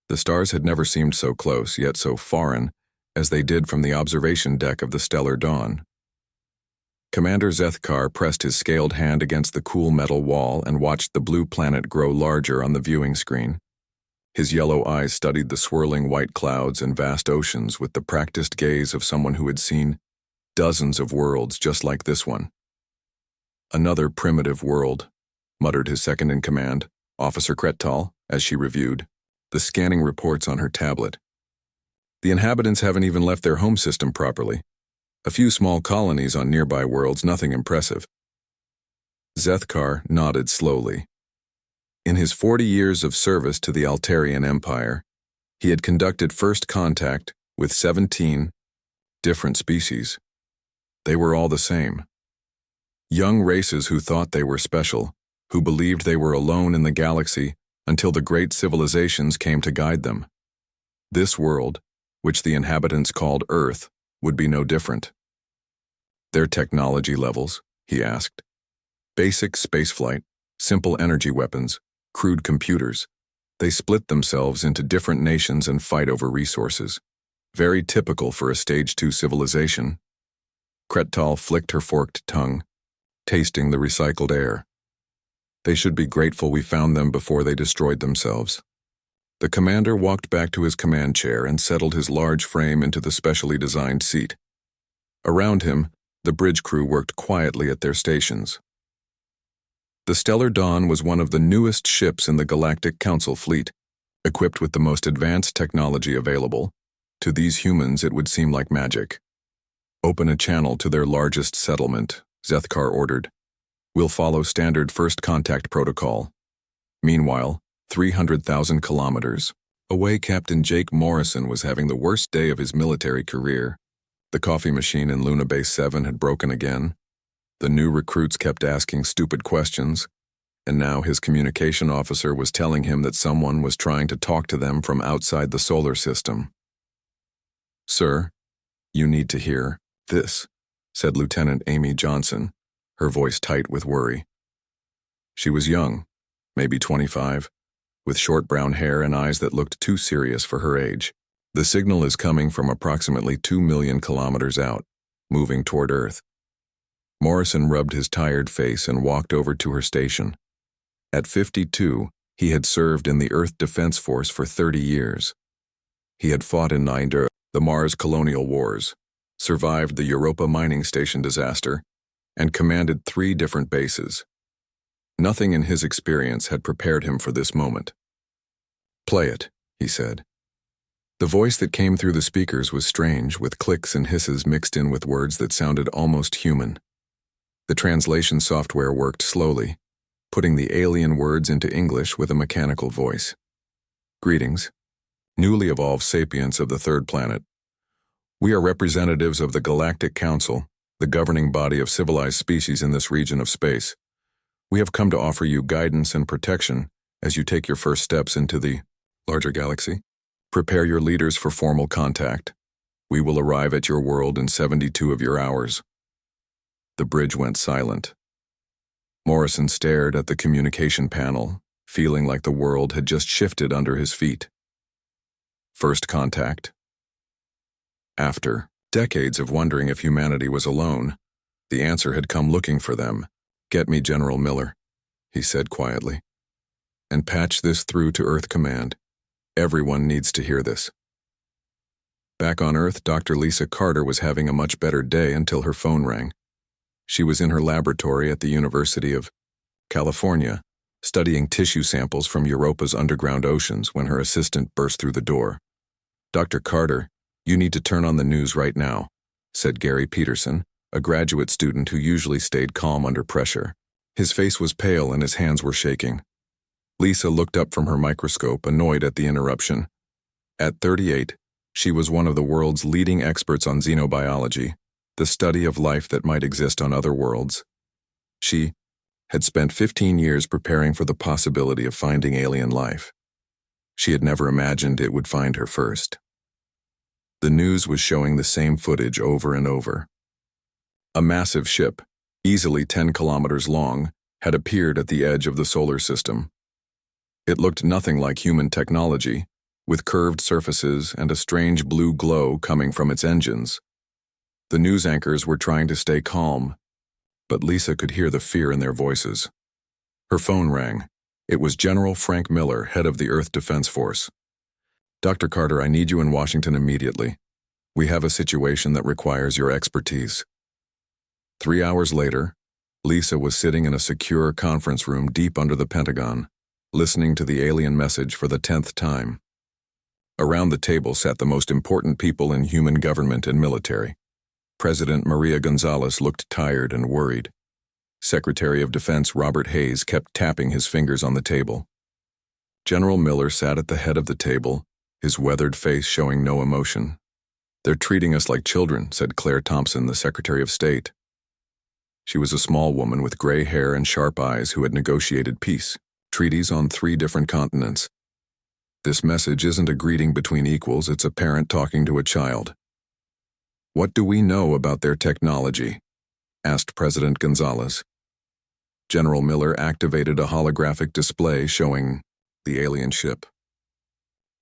The stars had never seemed so close, yet so foreign, as they did from the observation deck of the stellar dawn. Commander Zethkar pressed his scaled hand against the cool metal wall and watched the blue planet grow larger on the viewing screen. His yellow eyes studied the swirling white clouds and vast oceans with the practiced gaze of someone who had seen dozens of worlds just like this one. "Another primitive world," muttered his second-in-command, Officer Krettal, as she reviewed the scanning reports on her tablet. "The inhabitants haven't even left their home system properly. A few small colonies on nearby worlds, nothing impressive." Zethkar nodded slowly. In his 40 years of service to the Altarian Empire, he had conducted first contact with 17 different species. They were all the same. Young races who thought they were special, who believed they were alone in the galaxy until the great civilizations came to guide them. This world, which the inhabitants called Earth, would be no different. "Their technology levels?" he asked. "Basic spaceflight, simple energy weapons, crude computers. They split themselves into different nations and fight over resources. Very typical for a Stage 2 civilization." Krettal flicked her forked tongue, tasting the recycled air. "They should be grateful we found them before they destroyed themselves." The commander walked back to his command chair and settled his large frame into the specially designed seat. Around him, the bridge crew worked quietly at their stations. The Stellar Dawn was one of the newest ships in the Galactic Council fleet, equipped with the most advanced technology available. To these humans, it would seem like magic. "Open a channel to their largest settlement," Zethkar ordered. "We'll follow standard first contact protocol." Meanwhile, 300,000 kilometers away, Captain Jake Morrison was having the worst day of his military career. The coffee machine in Luna Base 7 had broken again. The new recruits kept asking stupid questions, and now his communication officer was telling him that someone was trying to talk to them from outside the solar system. "Sir, you need to hear this," said Lieutenant Amy Johnson, her voice tight with worry. She was young, maybe 25, with short brown hair and eyes that looked too serious for her age. "The signal is coming from approximately 2 million kilometers out, moving toward Earth." Morrison rubbed his tired face and walked over to her station. At 52, he had served in the Earth Defense Force for 30 years. He had fought in the Mars colonial wars, survived the Europa mining station disaster, and commanded 3 different bases. Nothing in his experience had prepared him for this moment. "Play it," he said. The voice that came through the speakers was strange, with clicks and hisses mixed in with words that sounded almost human. The translation software worked slowly, putting the alien words into English with a mechanical voice. "Greetings, newly evolved sapients of the third planet. We are representatives of the Galactic Council, the governing body of civilized species in this region of space. We have come to offer you guidance and protection as you take your first steps into the larger galaxy. Prepare your leaders for formal contact. We will arrive at your world in 72 of your hours." The bridge went silent. Morrison stared at the communication panel, feeling like the world had just shifted under his feet. First contact. After decades of wondering if humanity was alone, the answer had come looking for them. "Get me General Miller," he said quietly, "and patch this through to Earth Command. Everyone needs to hear this." Back on Earth, Dr. Lisa Carter was having a much better day until her phone rang. She was in her laboratory at the University of California, studying tissue samples from Europa's underground oceans when her assistant burst through the door. "Dr. Carter, you need to turn on the news right now," said Gary Peterson, a graduate student who usually stayed calm under pressure. His face was pale and his hands were shaking. Lisa looked up from her microscope, annoyed at the interruption. At 38, she was one of the world's leading experts on xenobiology, the study of life that might exist on other worlds. She had spent 15 years preparing for the possibility of finding alien life. She had never imagined it would find her first. The news was showing the same footage over and over. A massive ship, easily 10 kilometers long, had appeared at the edge of the solar system. It looked nothing like human technology, with curved surfaces and a strange blue glow coming from its engines. The news anchors were trying to stay calm, but Lisa could hear the fear in their voices. Her phone rang. It was General Frank Miller, head of the Earth Defense Force. "Dr. Carter, I need you in Washington immediately. We have a situation that requires your expertise." 3 hours later, Lisa was sitting in a secure conference room deep under the Pentagon, listening to the alien message for the 10th time. Around the table sat the most important people in human government and military. President Maria Gonzalez looked tired and worried. Secretary of Defense Robert Hayes kept tapping his fingers on the table. General Miller sat at the head of the table, his weathered face showing no emotion. "They're treating us like children," said Claire Thompson, the Secretary of State. She was a small woman with gray hair and sharp eyes who had negotiated peace treaties on 3 different continents. "This message isn't a greeting between equals, it's a parent talking to a child." "What do we know about their technology?" asked President Gonzalez. General Miller activated a holographic display showing the alien ship.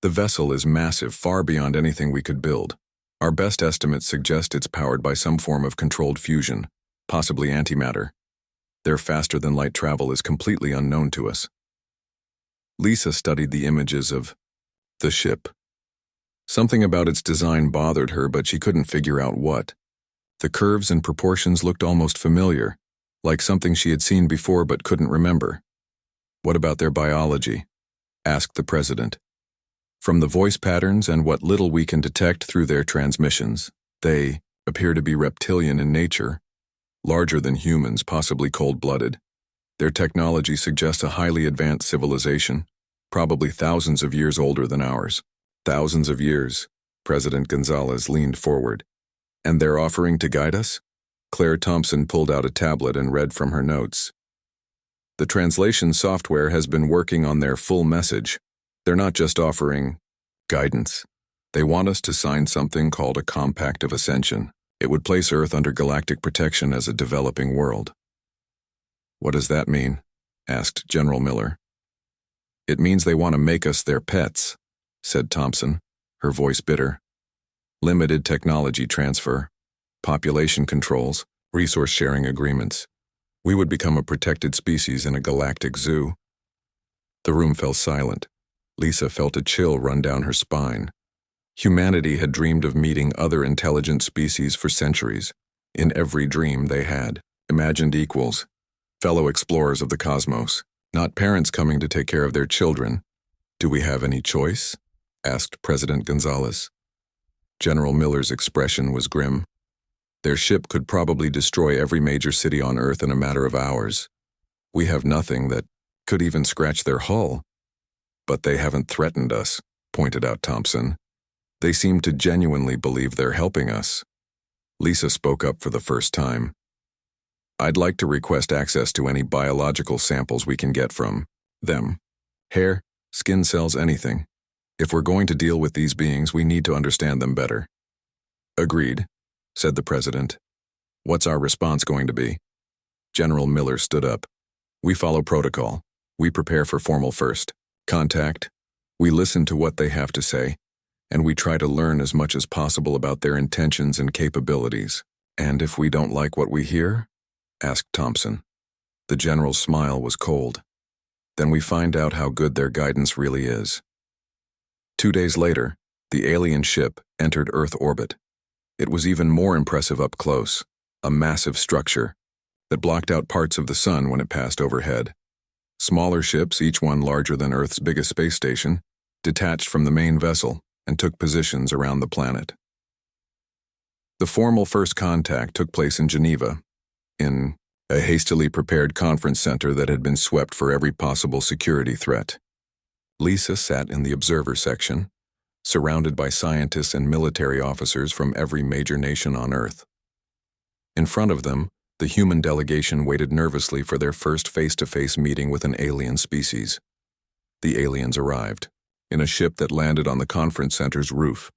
"The vessel is massive, far beyond anything we could build. Our best estimates suggest it's powered by some form of controlled fusion, possibly antimatter. Their faster-than-light travel is completely unknown to us." Lisa studied the images of the ship. Something about its design bothered her, but she couldn't figure out what. The curves and proportions looked almost familiar, like something she had seen before but couldn't remember. "What about their biology?" asked the president. "From the voice patterns and what little we can detect through their transmissions, they appear to be reptilian in nature, larger than humans, possibly cold-blooded. Their technology suggests a highly advanced civilization, probably thousands of years older than ours." "Thousands of years," President Gonzalez leaned forward. "And they're offering to guide us?" Claire Thompson pulled out a tablet and read from her notes. "The translation software has been working on their full message. They're not just offering guidance. They want us to sign something called a Compact of Ascension. It would place Earth under galactic protection as a developing world." "What does that mean?" asked General Miller. "It means they want to make us their pets," said Thompson, her voice bitter. "Limited technology transfer, population controls, resource-sharing agreements. We would become a protected species in a galactic zoo." The room fell silent. Lisa felt a chill run down her spine. Humanity had dreamed of meeting other intelligent species for centuries. In every dream they had imagined equals, fellow explorers of the cosmos, not parents coming to take care of their children. "Do we have any choice?" asked President Gonzalez. General Miller's expression was grim. "Their ship could probably destroy every major city on Earth in a matter of hours. We have nothing that could even scratch their hull." "But they haven't threatened us," pointed out Thompson. "They seem to genuinely believe they're helping us." Lisa spoke up for the first time. "I'd like to request access to any biological samples we can get from them. Hair, skin cells, anything. If we're going to deal with these beings, we need to understand them better." "Agreed," said the president. "What's our response going to be?" General Miller stood up. "We follow protocol. We prepare for formal first contact. We listen to what they have to say, and we try to learn as much as possible about their intentions and capabilities." "And if we don't like what we hear?" asked Thompson. The general's smile was cold. "Then we find out how good their guidance really is." 2 days later, the alien ship entered Earth orbit. It was even more impressive up close, a massive structure that blocked out parts of the sun when it passed overhead. Smaller ships, each one larger than Earth's biggest space station, detached from the main vessel and took positions around the planet. The formal first contact took place in Geneva, in a hastily prepared conference center that had been swept for every possible security threat. Lisa sat in the observer section, surrounded by scientists and military officers from every major nation on Earth. In front of them, the human delegation waited nervously for their first face-to-face meeting with an alien species. The aliens arrived, in a ship that landed on the conference center's roof.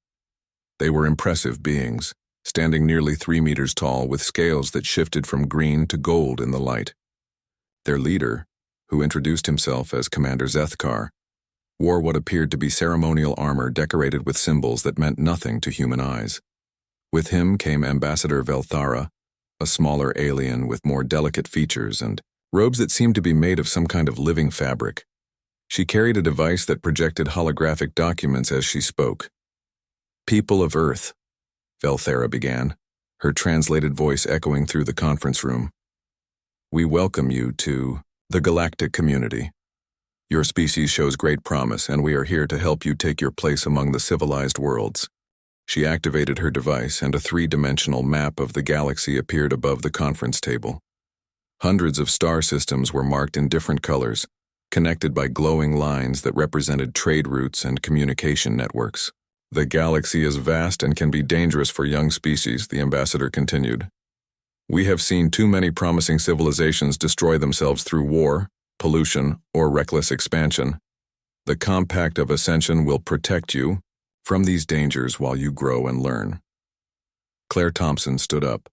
They were impressive beings, standing nearly 3 meters tall with scales that shifted from green to gold in the light. Their leader, who introduced himself as Commander Zethkar, wore what appeared to be ceremonial armor decorated with symbols that meant nothing to human eyes. With him came Ambassador Velthara, a smaller alien with more delicate features and robes that seemed to be made of some kind of living fabric. She carried a device that projected holographic documents as she spoke. "People of Earth," Velthara began, her translated voice echoing through the conference room. "We welcome you to the Galactic community. Your species shows great promise, and we are here to help you take your place among the civilized worlds." She activated her device, and a three-dimensional map of the galaxy appeared above the conference table. Hundreds of star systems were marked in different colors, connected by glowing lines that represented trade routes and communication networks. "The galaxy is vast and can be dangerous for young species," the ambassador continued. "We have seen too many promising civilizations destroy themselves through war, pollution, or reckless expansion. The Compact of Ascension will protect you from these dangers while you grow and learn." Claire Thompson stood up.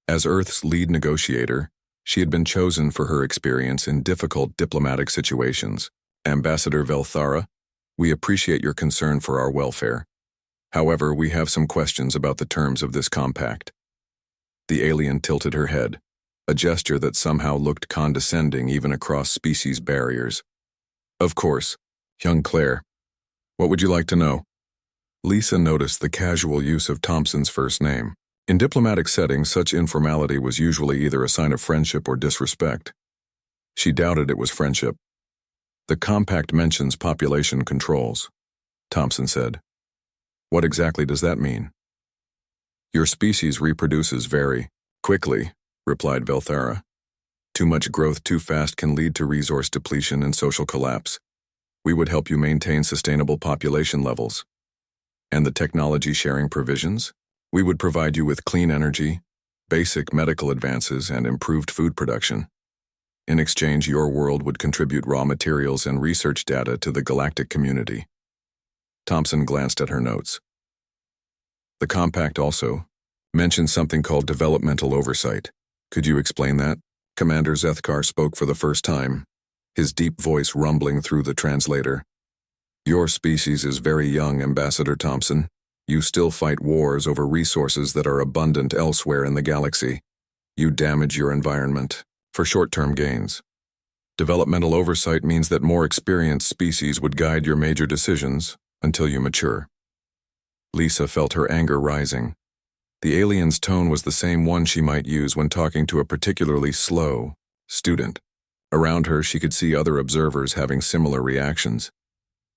As Earth's lead negotiator, she had been chosen for her experience in difficult diplomatic situations. "Ambassador Velthara, we appreciate your concern for our welfare. However, we have some questions about the terms of this compact." The alien tilted her head, a gesture that somehow looked condescending even across species barriers. "Of course, young Claire. What would you like to know?" Lisa noticed the casual use of Thompson's first name. In diplomatic settings, such informality was usually either a sign of friendship or disrespect. She doubted it was friendship. "The compact mentions population controls," Thompson said. "What exactly does that mean?" "Your species reproduces very quickly," replied Velthara. "Too much growth too fast can lead to resource depletion and social collapse. We would help you maintain sustainable population levels. And the technology sharing provisions? We would provide you with clean energy, basic medical advances, and improved food production. In exchange, your world would contribute raw materials and research data to the galactic community." Thompson glanced at her notes. "The compact also mentions something called developmental oversight. Could you explain that?" Commander Zethkar spoke for the first time, his deep voice rumbling through the translator. "Your species is very young, Ambassador Thompson. You still fight wars over resources that are abundant elsewhere in the galaxy. You damage your environment for short-term gains. Developmental oversight means that more experienced species would guide your major decisions until you mature." Lisa felt her anger rising. The alien's tone was the same one she might use when talking to a particularly slow student. Around her, she could see other observers having similar reactions.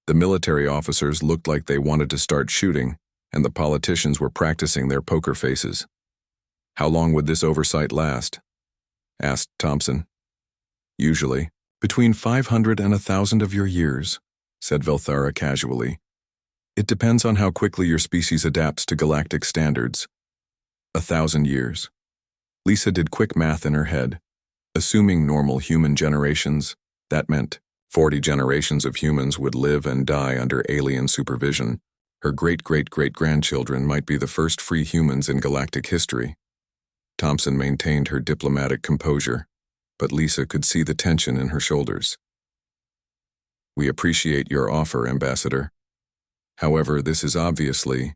The military officers looked like they wanted to start shooting, and the politicians were practicing their poker faces. "How long would this oversight last?" asked Thompson. "Usually, between 500 and 1,000 of your years," said Velthara casually. "It depends on how quickly your species adapts to galactic standards." 1,000 years. Lisa did quick math in her head. Assuming normal human generations, that meant 40 generations of humans would live and die under alien supervision. Her great-great-great-grandchildren might be the first free humans in galactic history. Thompson maintained her diplomatic composure, but Lisa could see the tension in her shoulders. "We appreciate your offer, Ambassador. However, this is obviously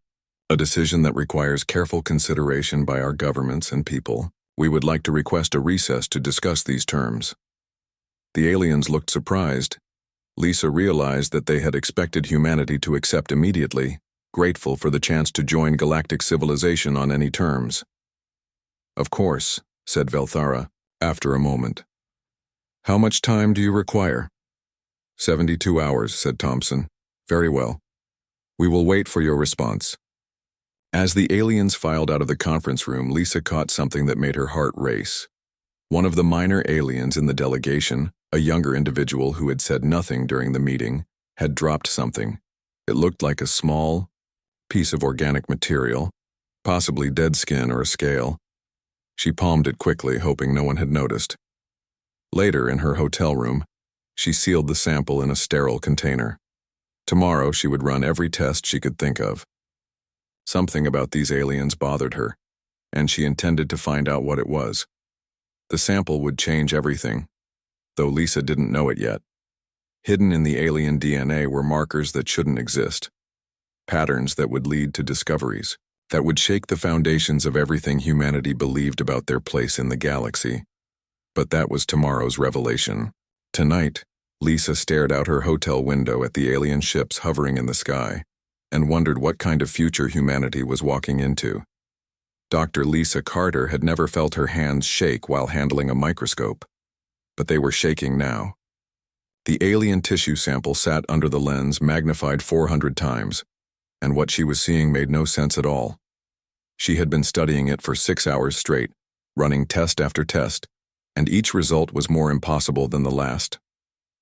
a decision that requires careful consideration by our governments and people. We would like to request a recess to discuss these terms." The aliens looked surprised. Lisa realized that they had expected humanity to accept immediately, grateful for the chance to join galactic civilization on any terms. "Of course," said Velthara, after a moment. "How much time do you require?" 72 hours, said Thompson. "Very well. We will wait for your response." As the aliens filed out of the conference room, Lisa caught something that made her heart race. One of the minor aliens in the delegation, a younger individual who had said nothing during the meeting, had dropped something. It looked like a small piece of organic material, possibly dead skin or a scale. She palmed it quickly, hoping no one had noticed. Later, in her hotel room, she sealed the sample in a sterile container. Tomorrow, she would run every test she could think of. Something about these aliens bothered her, and she intended to find out what it was. The sample would change everything, though Lisa didn't know it yet. Hidden in the alien DNA were markers that shouldn't exist, patterns that would lead to discoveries, that would shake the foundations of everything humanity believed about their place in the galaxy. But that was tomorrow's revelation. Tonight, Lisa stared out her hotel window at the alien ships hovering in the sky and wondered what kind of future humanity was walking into. Dr. Lisa Carter had never felt her hands shake while handling a microscope, but they were shaking now. The alien tissue sample sat under the lens magnified 400 times, and what she was seeing made no sense at all. She had been studying it for 6 hours straight, running test after test, and each result was more impossible than the last.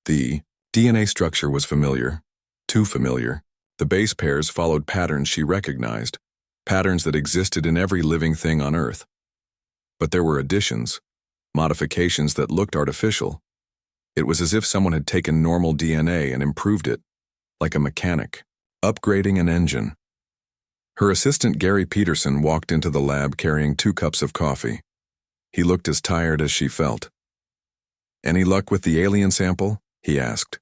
The DNA structure was familiar, too familiar. The base pairs followed patterns she recognized, patterns that existed in every living thing on Earth. But there were additions, modifications that looked artificial. It was as if someone had taken normal DNA and improved it, like a mechanic, upgrading an engine. Her assistant Gary Peterson walked into the lab carrying 2 cups of coffee. He looked as tired as she felt. "Any luck with the alien sample?" he asked.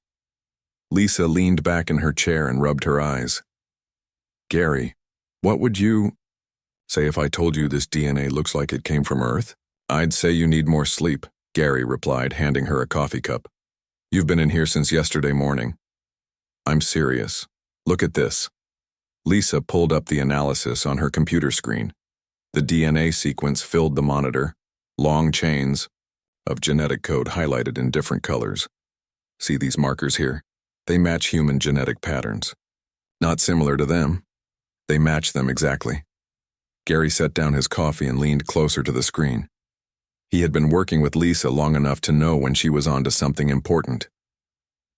Lisa leaned back in her chair and rubbed her eyes. "Gary, what would you say if I told you this DNA looks like it came from Earth?" "I'd say you need more sleep," Gary replied, handing her a coffee cup. "You've been in here since yesterday morning." "I'm serious. Look at this." Lisa pulled up the analysis on her computer screen. The DNA sequence filled the monitor, long chains of genetic code highlighted in different colors. "See these markers here? They match human genetic patterns. Not similar to them. They match them exactly." Gary set down his coffee and leaned closer to the screen. He had been working with Lisa long enough to know when she was onto something important.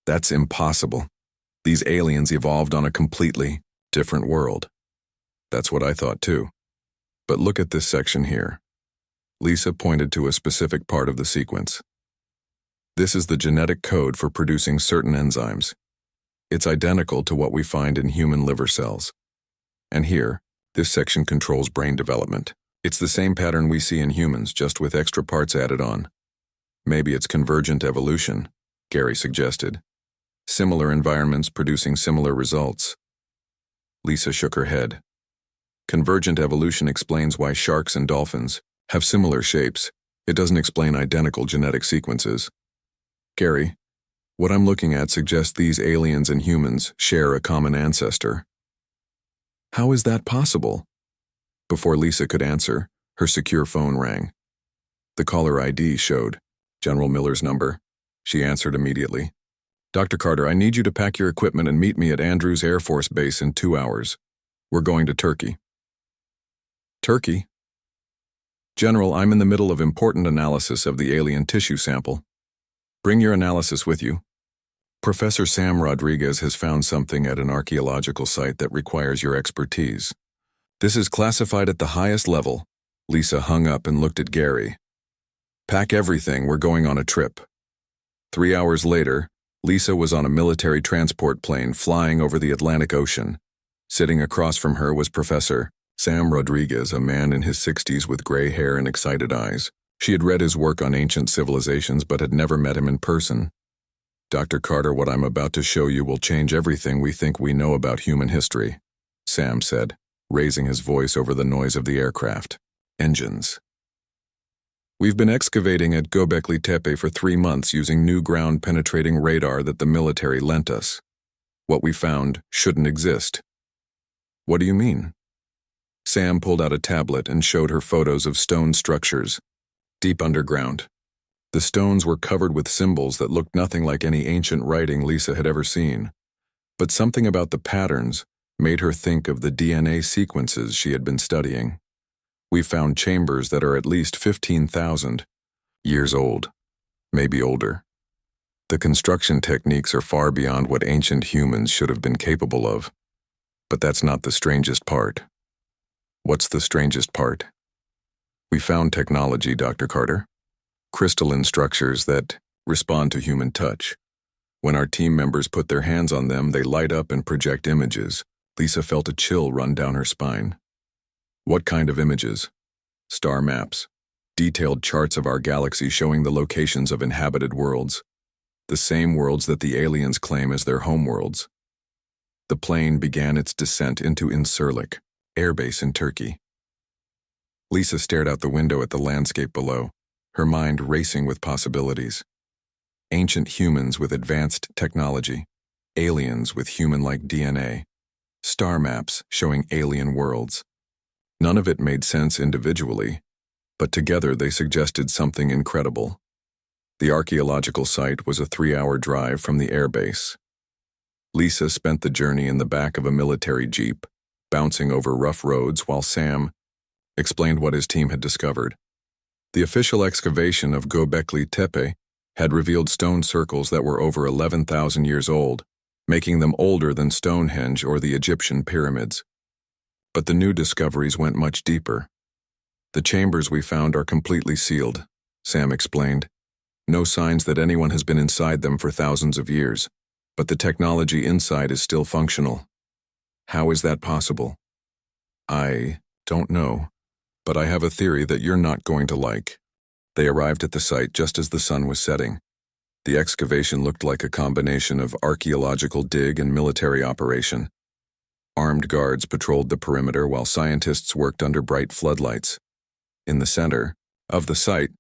"That's impossible. These aliens evolved on a completely different world." "That's what I thought too. But look at this section here." Lisa pointed to a specific part of the sequence. "This is the genetic code for producing certain enzymes. It's identical to what we find in human liver cells. And here, this section controls brain development. It's the same pattern we see in humans, just with extra parts added on." "Maybe it's convergent evolution," Gary suggested. "Similar environments producing similar results." Lisa shook her head. "Convergent evolution explains why sharks and dolphins have similar shapes. It doesn't explain identical genetic sequences." "Gary, what I'm looking at suggests these aliens and humans share a common ancestor." "How is that possible?" Before Lisa could answer, her secure phone rang. The caller ID showed General Miller's number. She answered immediately. "Dr. Carter, I need you to pack your equipment and meet me at Andrews Air Force Base in 2 hours. We're going to Turkey." "Turkey?" "General, I'm in the middle of important analysis of the alien tissue sample. Bring your analysis with you. Professor Sam Rodriguez has found something at an archaeological site that requires your expertise. This is classified at the highest level." Lisa hung up and looked at Gary. "Pack everything, we're going on a trip." 3 hours later, Lisa was on a military transport plane flying over the Atlantic Ocean. Sitting across from her was Professor Sam Rodriguez, a man in his 60s with gray hair and excited eyes. She had read his work on ancient civilizations but had never met him in person. "Dr. Carter, what I'm about to show you will change everything we think we know about human history," Sam said, raising his voice over the noise of the aircraft. "Engines. We've been excavating at Göbekli Tepe for 3 months using new ground-penetrating radar that the military lent us. What we found shouldn't exist." "What do you mean?" Sam pulled out a tablet and showed her photos of stone structures, deep underground. The stones were covered with symbols that looked nothing like any ancient writing Lisa had ever seen. But something about the patterns made her think of the DNA sequences she had been studying. "We found chambers that are at least 15,000 years old, maybe older. The construction techniques are far beyond what ancient humans should have been capable of. But that's not the strangest part." "What's the strangest part?" "We found technology, Dr. Carter. Crystalline structures that respond to human touch. When our team members put their hands on them, they light up and project images." Lisa felt a chill run down her spine. "What kind of images?" "Star maps. Detailed charts of our galaxy showing the locations of inhabited worlds. the same worlds that the aliens claim as their homeworlds. The plane began its descent into Incirlik, airbase in Turkey. Lisa stared out the window at the landscape below, her mind racing with possibilities. Ancient humans with advanced technology, aliens with human-like DNA, star maps showing alien worlds. None of it made sense individually, but together they suggested something incredible. The archaeological site was a 3-hour drive from the airbase. Lisa spent the journey in the back of a military jeep, bouncing over rough roads while Sam explained what his team had discovered. The official excavation of Göbekli Tepe had revealed stone circles that were over 11,000 years old, making them older than Stonehenge or the Egyptian pyramids. But the new discoveries went much deeper. The chambers we found are completely sealed, Sam explained. No signs that anyone has been inside them for thousands of years, but the technology inside is still functional. How is that possible? I don't know, but I have a theory that you're not going to like. They arrived at the site just as the sun was setting. The excavation looked like a combination of archaeological dig and military operation. Armed guards patrolled the perimeter while scientists worked under bright floodlights. In the center of the site,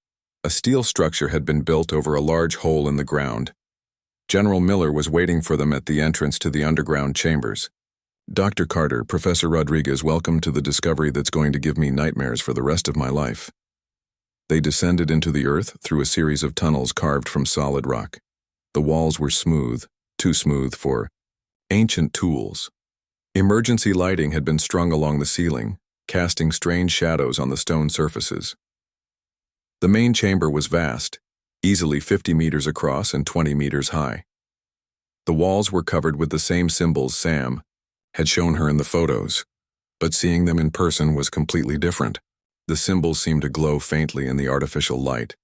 a steel structure had been built over a large hole in the ground. General Miller was waiting for them at the entrance to the underground chambers. Dr. Carter, Professor Rodriguez, welcome to the discovery that's going to give me nightmares for the rest of my life. They descended into the earth through a series of tunnels carved from solid rock. The walls were smooth, too smooth for ancient tools. Emergency lighting had been strung along the ceiling, casting strange shadows on the stone surfaces. The main chamber was vast, easily 50 meters across and 20 meters high. The walls were covered with the same symbols Sam had shown her in the photos, but seeing them in person was completely different. The symbols seemed to glow faintly in the artificial light,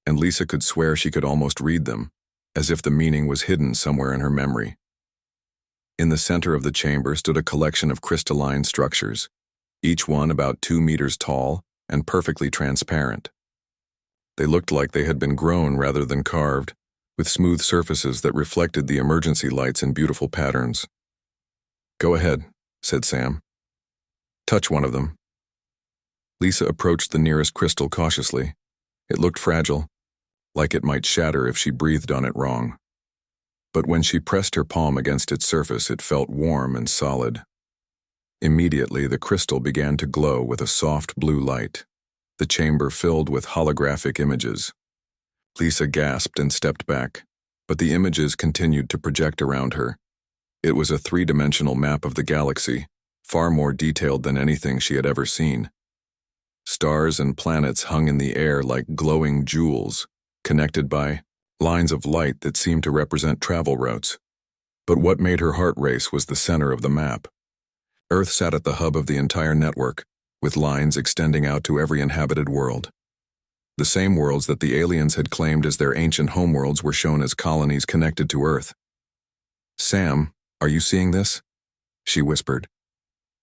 and Lisa could swear she could almost read them, as if the meaning was hidden somewhere in her memory. In the center of the chamber stood a collection of crystalline structures, each one about 2 meters tall and perfectly transparent. They looked like they had been grown rather than carved, with smooth surfaces that reflected the emergency lights in beautiful patterns. "Go ahead," said Sam. "Touch one of them." Lisa approached the nearest crystal cautiously. It looked fragile, like it might shatter if she breathed on it wrong. But when she pressed her palm against its surface, it felt warm and solid. Immediately, the crystal began to glow with a soft blue light, the chamber filled with holographic images. Lisa gasped and stepped back, but the images continued to project around her. It was a 3-dimensional map of the galaxy, far more detailed than anything she had ever seen. Stars and planets hung in the air like glowing jewels, connected by lines of light that seemed to represent travel routes. But what made her heart race was the center of the map. Earth sat at the hub of the entire network, with lines extending out to every inhabited world. The same worlds that the aliens had claimed as their ancient homeworlds were shown as colonies connected to Earth. "Sam, are you seeing this?" she whispered.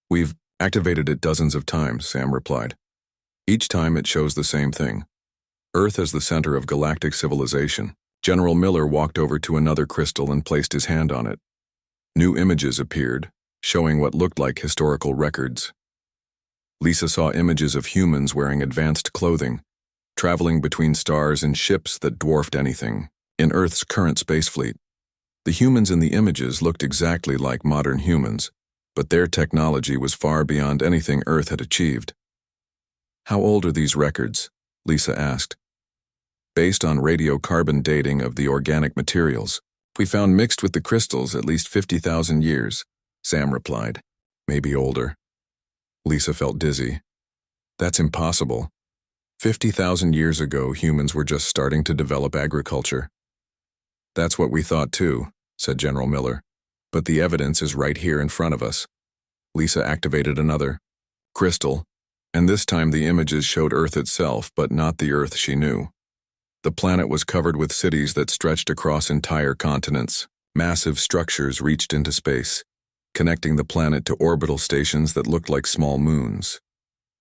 "We've activated it dozens of times," Sam replied. "Each time it shows the same thing. Earth as the center of galactic civilization." General Miller walked over to another crystal and placed his hand on it. New images appeared, showing what looked like historical records. Lisa saw images of humans wearing advanced clothing, traveling between stars in ships that dwarfed anything in Earth's current space fleet. The humans in the images looked exactly like modern humans, but their technology was far beyond anything Earth had achieved. "How old are these records?" Lisa asked. "Based on radiocarbon dating of the organic materials, we found mixed with the crystals at least 50,000 years, Sam replied. "Maybe older." Lisa felt dizzy. "That's impossible. 50,000 years ago, humans were just starting to develop agriculture." "That's what we thought too," said General Miller. "But the evidence is right here in front of us." Lisa activated another crystal, and this time the images showed Earth itself, but not the Earth she knew. The planet was covered with cities that stretched across entire continents. Massive structures reached into space, connecting the planet to orbital stations that looked like small moons.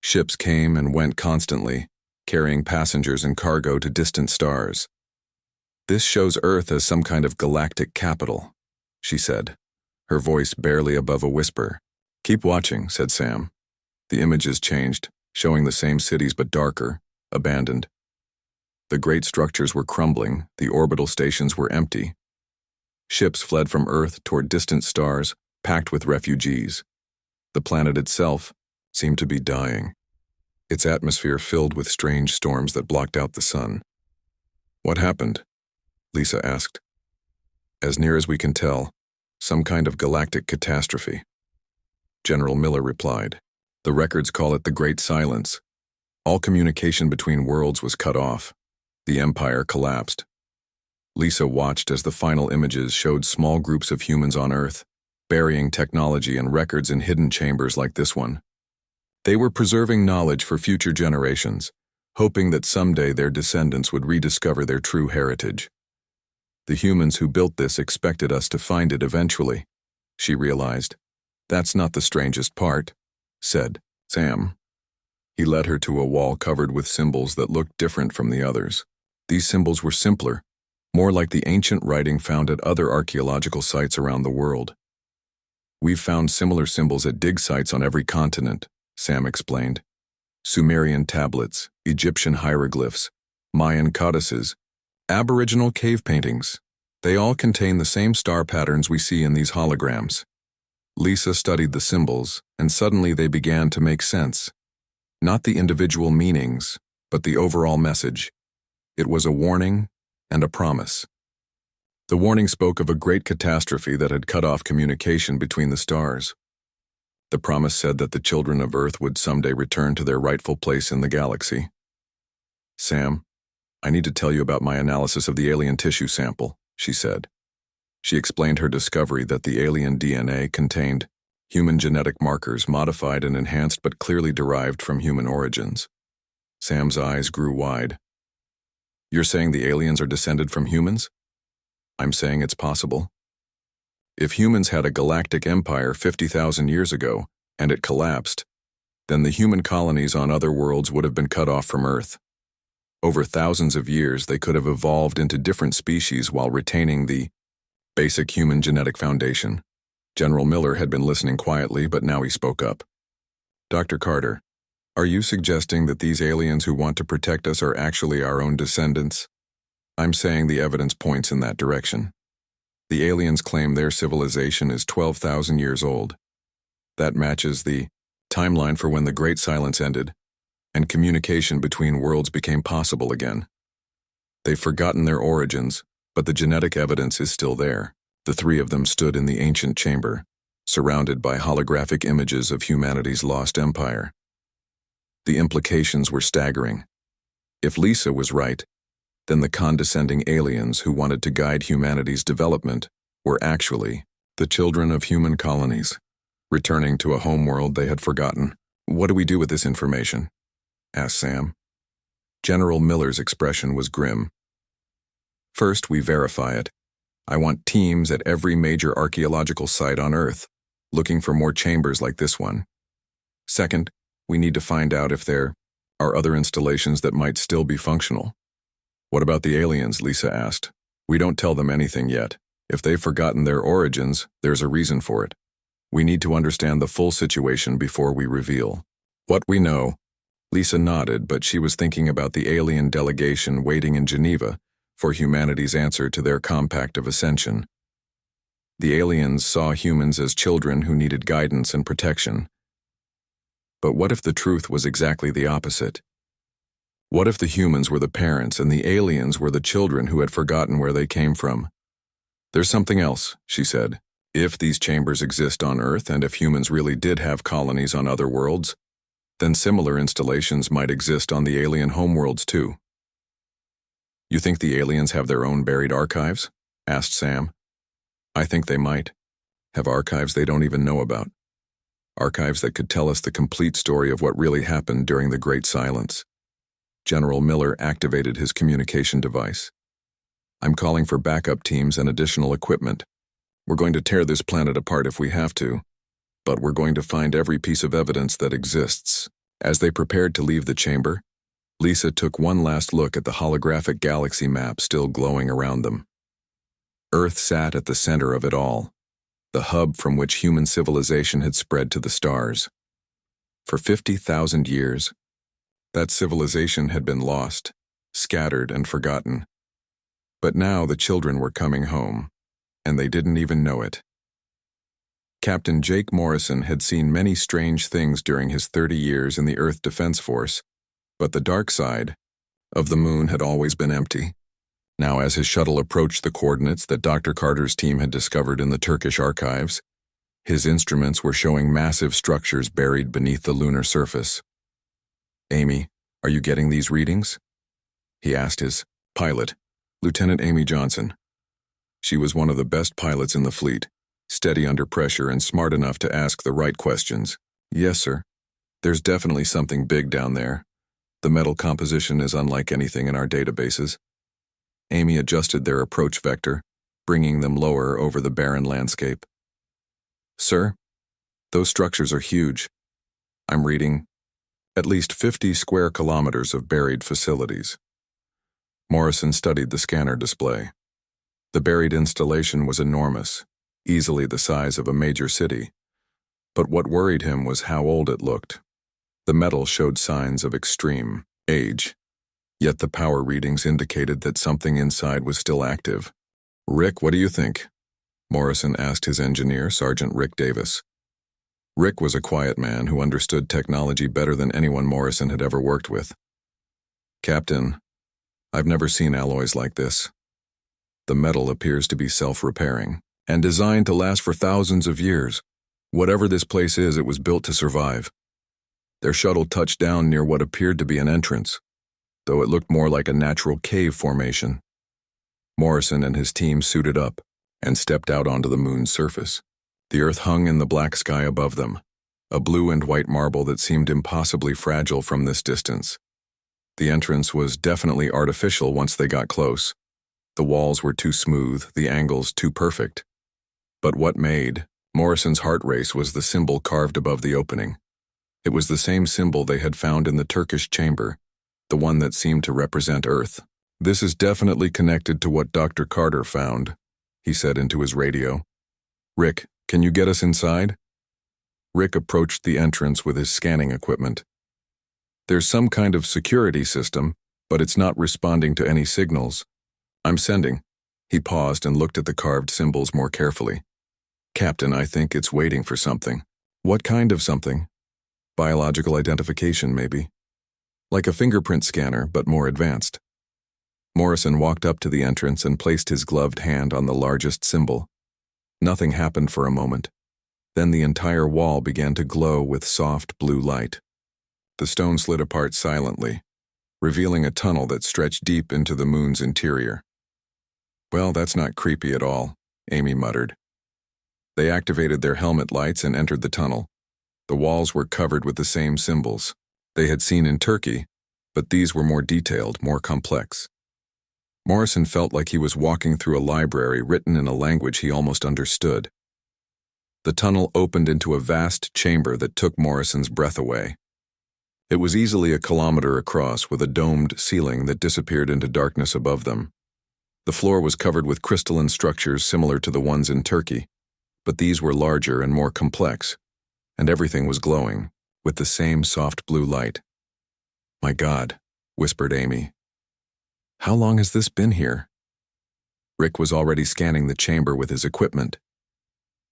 Ships came and went constantly, carrying passengers and cargo to distant stars. This shows Earth as some kind of galactic capital, she said, her voice barely above a whisper. Keep watching, said Sam. The images changed, showing the same cities but darker, abandoned. The great structures were crumbling, the orbital stations were empty. Ships fled from Earth toward distant stars, packed with refugees. The planet itself seemed to be dying, its atmosphere filled with strange storms that blocked out the sun. What happened? Lisa asked. As near as we can tell, some kind of galactic catastrophe. General Miller replied. The records call it the Great Silence. All communication between worlds was cut off. The Empire collapsed. Lisa watched as the final images showed small groups of humans on Earth, burying technology and records in hidden chambers like this one. They were preserving knowledge for future generations, hoping that someday their descendants would rediscover their true heritage. The humans who built this expected us to find it eventually, she realized. That's not the strangest part, said Sam. He led her to a wall covered with symbols that looked different from the others. These symbols were simpler, more like the ancient writing found at other archaeological sites around the world. We've found similar symbols at dig sites on every continent, Sam explained. Sumerian tablets, Egyptian hieroglyphs, Mayan codices, Aboriginal cave paintings. They all contain the same star patterns we see in these holograms. Lisa studied the symbols, and suddenly they began to make sense. Not the individual meanings, but the overall message. It was a warning and a promise. The warning spoke of a great catastrophe that had cut off communication between the stars. The promise said that the children of Earth would someday return to their rightful place in the galaxy. Sam, I need to tell you about my analysis of the alien tissue sample, she said. She explained her discovery that the alien DNA contained human genetic markers modified and enhanced but clearly derived from human origins. Sam's eyes grew wide. You're saying the aliens are descended from humans? I'm saying it's possible. If humans had a galactic empire 50,000 years ago, and it collapsed, then the human colonies on other worlds would have been cut off from Earth. Over thousands of years, they could have evolved into different species while retaining the basic human genetic foundation. General Miller had been listening quietly, but now he spoke up. Dr. Carter, are you suggesting that these aliens who want to protect us are actually our own descendants? I'm saying the evidence points in that direction. The aliens claim their civilization is 12,000 years old. That matches the timeline for when the Great Silence ended, and communication between worlds became possible again. They've forgotten their origins, but the genetic evidence is still there. The three of them stood in the ancient chamber, surrounded by holographic images of humanity's lost empire. The implications were staggering. If Lisa was right, then the condescending aliens who wanted to guide humanity's development were actually the children of human colonies, returning to a homeworld they had forgotten. What do we do with this information? Asked Sam. General Miller's expression was grim. First, we verify it. I want teams at every major archaeological site on Earth, looking for more chambers like this one. Second, we need to find out if there are other installations that might still be functional. What about the aliens? Lisa asked. We don't tell them anything yet. If they've forgotten their origins, there's a reason for it. We need to understand the full situation before we reveal what we know. Lisa nodded, but she was thinking about the alien delegation waiting in Geneva for humanity's answer to their compact of ascension. The aliens saw humans as children who needed guidance and protection. But what if the truth was exactly the opposite? What if the humans were the parents and the aliens were the children who had forgotten where they came from? There's something else, she said. If these chambers exist on Earth and if humans really did have colonies on other worlds, then similar installations might exist on the alien homeworlds too. You think the aliens have their own buried archives? Asked Sam. I think they might have archives they don't even know about. Archives that could tell us the complete story of what really happened during the Great Silence. General Miller activated his communication device. I'm calling for backup teams and additional equipment. We're going to tear this planet apart if we have to, but we're going to find every piece of evidence that exists. As they prepared to leave the chamber, Lisa took one last look at the holographic galaxy map still glowing around them. Earth sat at the center of it all, the hub from which human civilization had spread to the stars. For 50,000 years, that civilization had been lost, scattered, and forgotten. But now the children were coming home, and they didn't even know it. Captain Jake Morrison had seen many strange things during his 30 years in the Earth Defense Force, but the dark side of the moon had always been empty. Now, as his shuttle approached the coordinates that Dr. Carter's team had discovered in the Turkish archives, his instruments were showing massive structures buried beneath the lunar surface. "Amy, are you getting these readings?" he asked his pilot, Lieutenant Amy Johnson. She was one of the best pilots in the fleet, steady under pressure and smart enough to ask the right questions. "Yes, sir. There's definitely something big down there. The metal composition is unlike anything in our databases." Amy adjusted their approach vector, bringing them lower over the barren landscape. "Sir, those structures are huge. I'm reading at least 50 square kilometers of buried facilities." Morrison studied the scanner display. The buried installation was enormous, easily the size of a major city. But what worried him was how old it looked. The metal showed signs of extreme age, yet the power readings indicated that something inside was still active. "Rick, what do you think?" Morrison asked his engineer, Sergeant Rick Davis. Rick was a quiet man who understood technology better than anyone Morrison had ever worked with. "Captain, I've never seen alloys like this. The metal appears to be self-repairing and designed to last for thousands of years. Whatever this place is, it was built to survive." Their shuttle touched down near what appeared to be an entrance, though it looked more like a natural cave formation. Morrison and his team suited up and stepped out onto the moon's surface. The Earth hung in the black sky above them, a blue and white marble that seemed impossibly fragile from this distance. The entrance was definitely artificial once they got close. The walls were too smooth, the angles too perfect. But what made Morrison's heart race was the symbol carved above the opening. It was the same symbol they had found in the Turkish chamber, the one that seemed to represent Earth. "This is definitely connected to what Dr. Carter found," he said into his radio. "Rick, can you get us inside?" Rick approached the entrance with his scanning equipment. "There's some kind of security system, but it's not responding to any signals. I'm sending." He paused and looked at the carved symbols more carefully. "Captain, I think it's waiting for something." "What kind of something?" "Biological identification, maybe. Like a fingerprint scanner, but more advanced." Morrison walked up to the entrance and placed his gloved hand on the largest symbol. Nothing happened for a moment. Then the entire wall began to glow with soft blue light. The stone slid apart silently, revealing a tunnel that stretched deep into the moon's interior. "Well, that's not creepy at all," Amy muttered. They activated their helmet lights and entered the tunnel. The walls were covered with the same symbols they had seen in Turkey, but these were more detailed, more complex. Morrison felt like he was walking through a library written in a language he almost understood. The tunnel opened into a vast chamber that took Morrison's breath away. It was easily a kilometer across, with a domed ceiling that disappeared into darkness above them. The floor was covered with crystalline structures similar to the ones in Turkey, but these were larger and more complex, and everything was glowing, with the same soft blue light. "My God," whispered Amy. "How long has this been here?" Rick was already scanning the chamber with his equipment.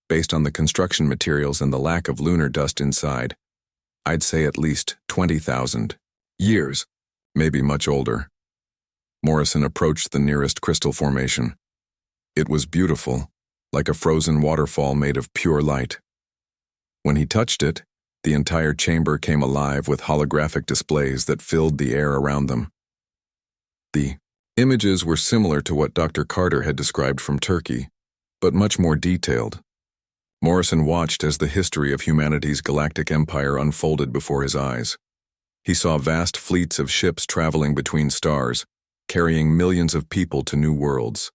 Based on the construction materials and the lack of lunar dust inside, I'd say at least 20,000 years, maybe much older. Morrison approached the nearest crystal formation. It was beautiful, like a frozen waterfall made of pure light. When he touched it, the entire chamber came alive with holographic displays that filled the air around them. The images were similar to what Dr. Carter had described from Turkey, but much more detailed. Morrison watched as the history of humanity's galactic empire unfolded before his eyes. He saw vast fleets of ships traveling between stars, carrying millions of people to new worlds.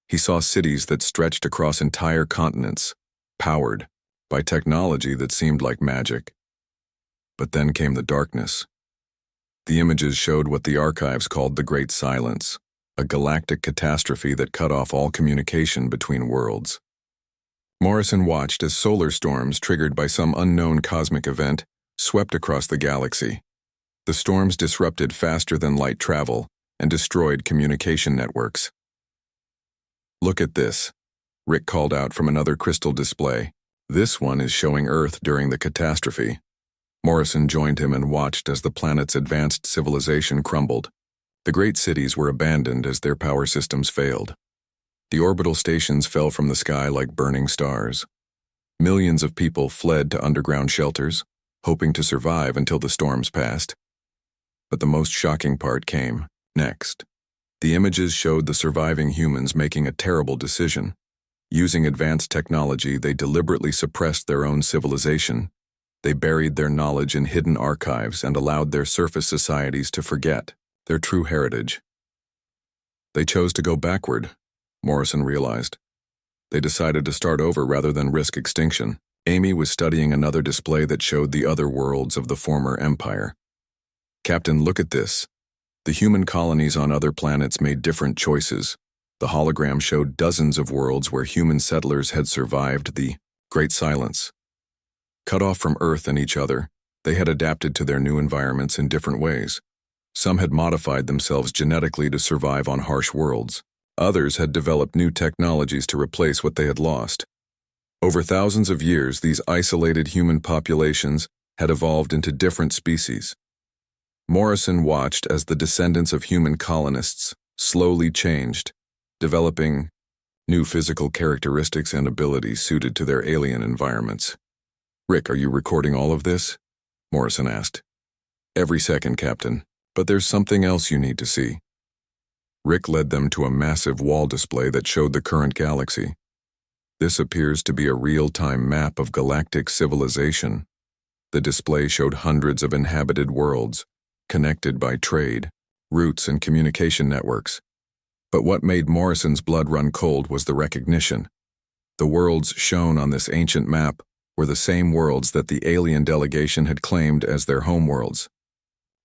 He saw cities that stretched across entire continents, powered by technology that seemed like magic. But then came the darkness. The images showed what the archives called the Great Silence, a galactic catastrophe that cut off all communication between worlds. Morrison watched as solar storms triggered by some unknown cosmic event swept across the galaxy. The storms disrupted faster-than-light travel and destroyed communication networks. "Look at this," Rick called out from another crystal display. "This one is showing Earth during the catastrophe." Morrison joined him and watched as the planet's advanced civilization crumbled. The great cities were abandoned as their power systems failed. The orbital stations fell from the sky like burning stars. Millions of people fled to underground shelters, hoping to survive until the storms passed. But the most shocking part came next. The images showed the surviving humans making a terrible decision. Using advanced technology, they deliberately suppressed their own civilization. They buried their knowledge in hidden archives and allowed their surface societies to forget their true heritage. They chose to go backward, Morrison realized. They decided to start over rather than risk extinction. Amy was studying another display that showed the other worlds of the former empire. "Captain, look at this. The human colonies on other planets made different choices." The hologram showed dozens of worlds where human settlers had survived the Great Silence. Cut off from Earth and each other, they had adapted to their new environments in different ways. Some had modified themselves genetically to survive on harsh worlds. Others had developed new technologies to replace what they had lost. Over thousands of years, these isolated human populations had evolved into different species. Morrison watched as the descendants of human colonists slowly changed, developing new physical characteristics and abilities suited to their alien environments. "Rick, are you recording all of this?" Morrison asked. "Every second, Captain, but there's something else you need to see." Rick led them to a massive wall display that showed the current galaxy. This appears to be a real-time map of galactic civilization. The display showed hundreds of inhabited worlds, connected by trade, routes, and communication networks. But what made Morrison's blood run cold was the recognition. The worlds shown on this ancient map were the same worlds that the alien delegation had claimed as their homeworlds.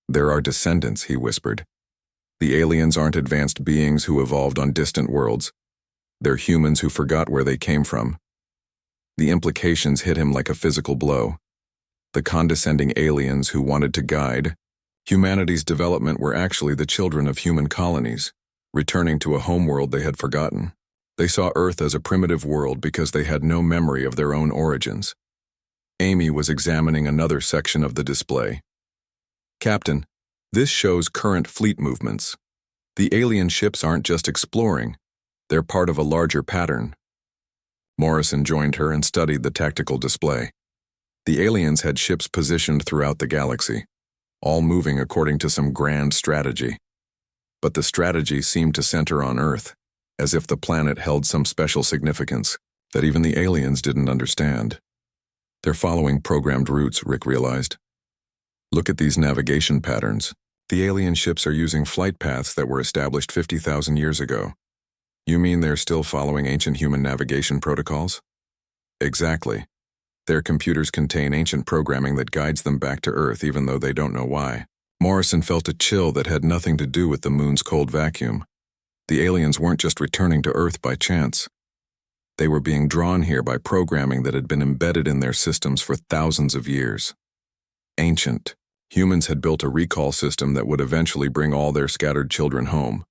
"There are descendants," he whispered. "The aliens aren't advanced beings who evolved on distant worlds. They're humans who forgot where they came from." The implications hit him like a physical blow. The condescending aliens who wanted to guide humanity's development were actually the children of human colonies, returning to a homeworld they had forgotten. They saw Earth as a primitive world because they had no memory of their own origins. Amy was examining another section of the display. "Captain, this shows current fleet movements. The alien ships aren't just exploring, they're part of a larger pattern." Morrison joined her and studied the tactical display. The aliens had ships positioned throughout the galaxy, all moving according to some grand strategy. But the strategy seemed to center on Earth, as if the planet held some special significance that even the aliens didn't understand. "They're following programmed routes," Rick realized. "Look at these navigation patterns. The alien ships are using flight paths that were established 50,000 years ago." "You mean they're still following ancient human navigation protocols?" "Exactly. Their computers contain ancient programming that guides them back to Earth even though they don't know why." Morrison felt a chill that had nothing to do with the moon's cold vacuum. The aliens weren't just returning to Earth by chance. They were being drawn here by programming that had been embedded in their systems for thousands of years. Ancient humans had built a recall system that would eventually bring all their scattered children home.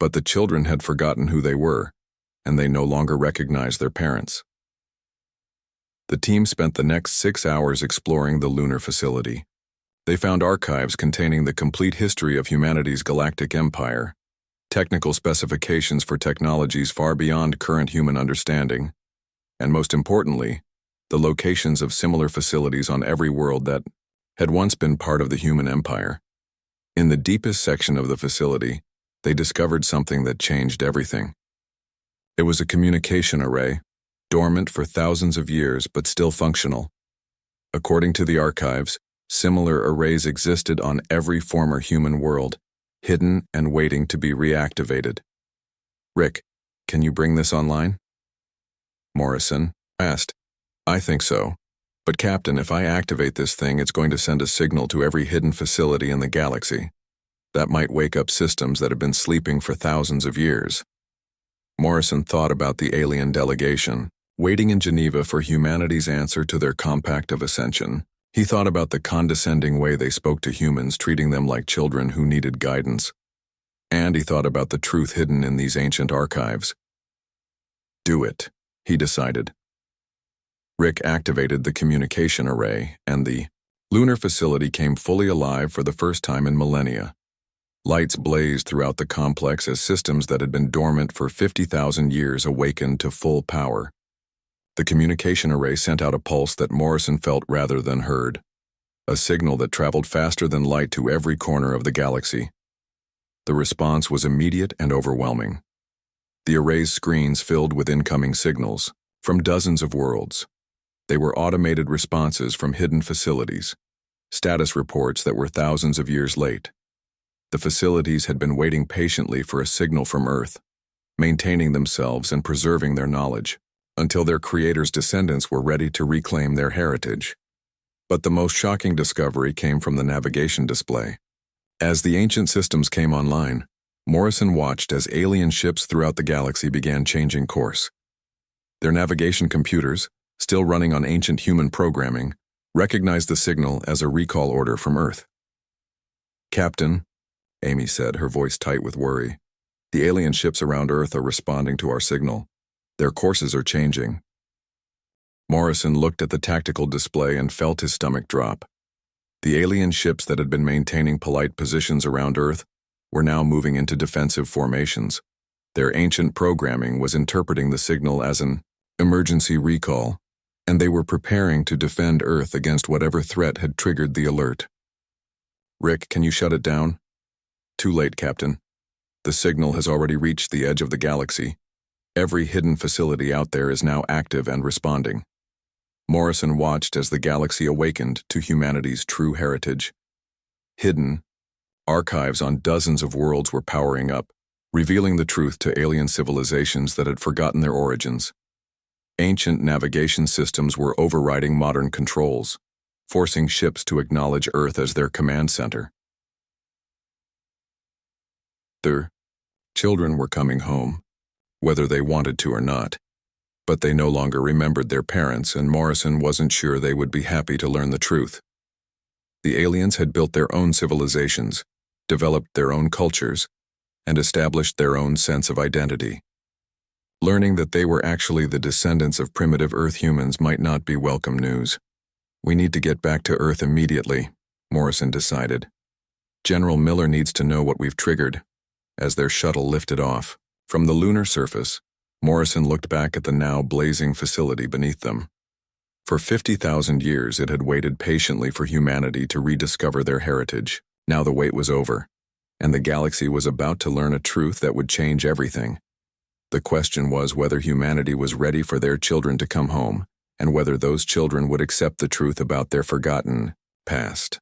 But the children had forgotten who they were, and they no longer recognized their parents. The team spent the next 6 hours exploring the lunar facility. They found archives containing the complete history of humanity's galactic empire, technical specifications for technologies far beyond current human understanding, and most importantly, the locations of similar facilities on every world that had once been part of the human empire. In the deepest section of the facility, they discovered something that changed everything. It was a communication array, dormant for thousands of years but still functional. According to the archives, similar arrays existed on every former human world, hidden and waiting to be reactivated. "Rick, can you bring this online?" Morrison asked. "I think so, But Captain, if I activate this thing, it's going to send a signal to every hidden facility in the galaxy. That might wake up systems that have been sleeping for thousands of years. Morrison thought about the alien delegation, waiting in Geneva for humanity's answer to their compact of ascension. He thought about the condescending way they spoke to humans, treating them like children who needed guidance. And he thought about the truth hidden in these ancient archives. Do it, he decided. Rick activated the communication array, and the lunar facility came fully alive for the first time in millennia. Lights blazed throughout the complex as systems that had been dormant for 50,000 years awakened to full power. The communication array sent out a pulse that Morrison felt rather than heard, a signal that traveled faster than light to every corner of the galaxy. The response was immediate and overwhelming. The array's screens filled with incoming signals from dozens of worlds. They were automated responses from hidden facilities, status reports that were thousands of years late. The facilities had been waiting patiently for a signal from Earth, maintaining themselves and preserving their knowledge, until their creators' descendants were ready to reclaim their heritage. But the most shocking discovery came from the navigation display. As the ancient systems came online, Morrison watched as alien ships throughout the galaxy began changing course. Their navigation computers, still running on ancient human programming, recognized the signal as a recall order from Earth. "Captain," Amy said, her voice tight with worry, "the alien ships around Earth are responding to our signal. Their courses are changing." Morrison looked at the tactical display and felt his stomach drop. The alien ships that had been maintaining polite positions around Earth were now moving into defensive formations. Their ancient programming was interpreting the signal as an emergency recall, and they were preparing to defend Earth against whatever threat had triggered the alert. "Rick, can you shut it down?" "Too late, Captain. The signal has already reached the edge of the galaxy. Every hidden facility out there is now active and responding." Morrison watched as the galaxy awakened to humanity's true heritage. Hidden archives on dozens of worlds were powering up, revealing the truth to alien civilizations that had forgotten their origins. Ancient navigation systems were overriding modern controls, forcing ships to acknowledge Earth as their command center. Their children were coming home, whether they wanted to or not. But they no longer remembered their parents, and Morrison wasn't sure they would be happy to learn the truth. The aliens had built their own civilizations, developed their own cultures, and established their own sense of identity. Learning that they were actually the descendants of primitive Earth humans might not be welcome news. "We need to get back to Earth immediately," Morrison decided. "General Miller needs to know what we've triggered." As their shuttle lifted off from the lunar surface, Morrison looked back at the now blazing facility beneath them. For 50,000 years it had waited patiently for humanity to rediscover their heritage. Now the wait was over, and the galaxy was about to learn a truth that would change everything. The question was whether humanity was ready for their children to come home, and whether those children would accept the truth about their forgotten past.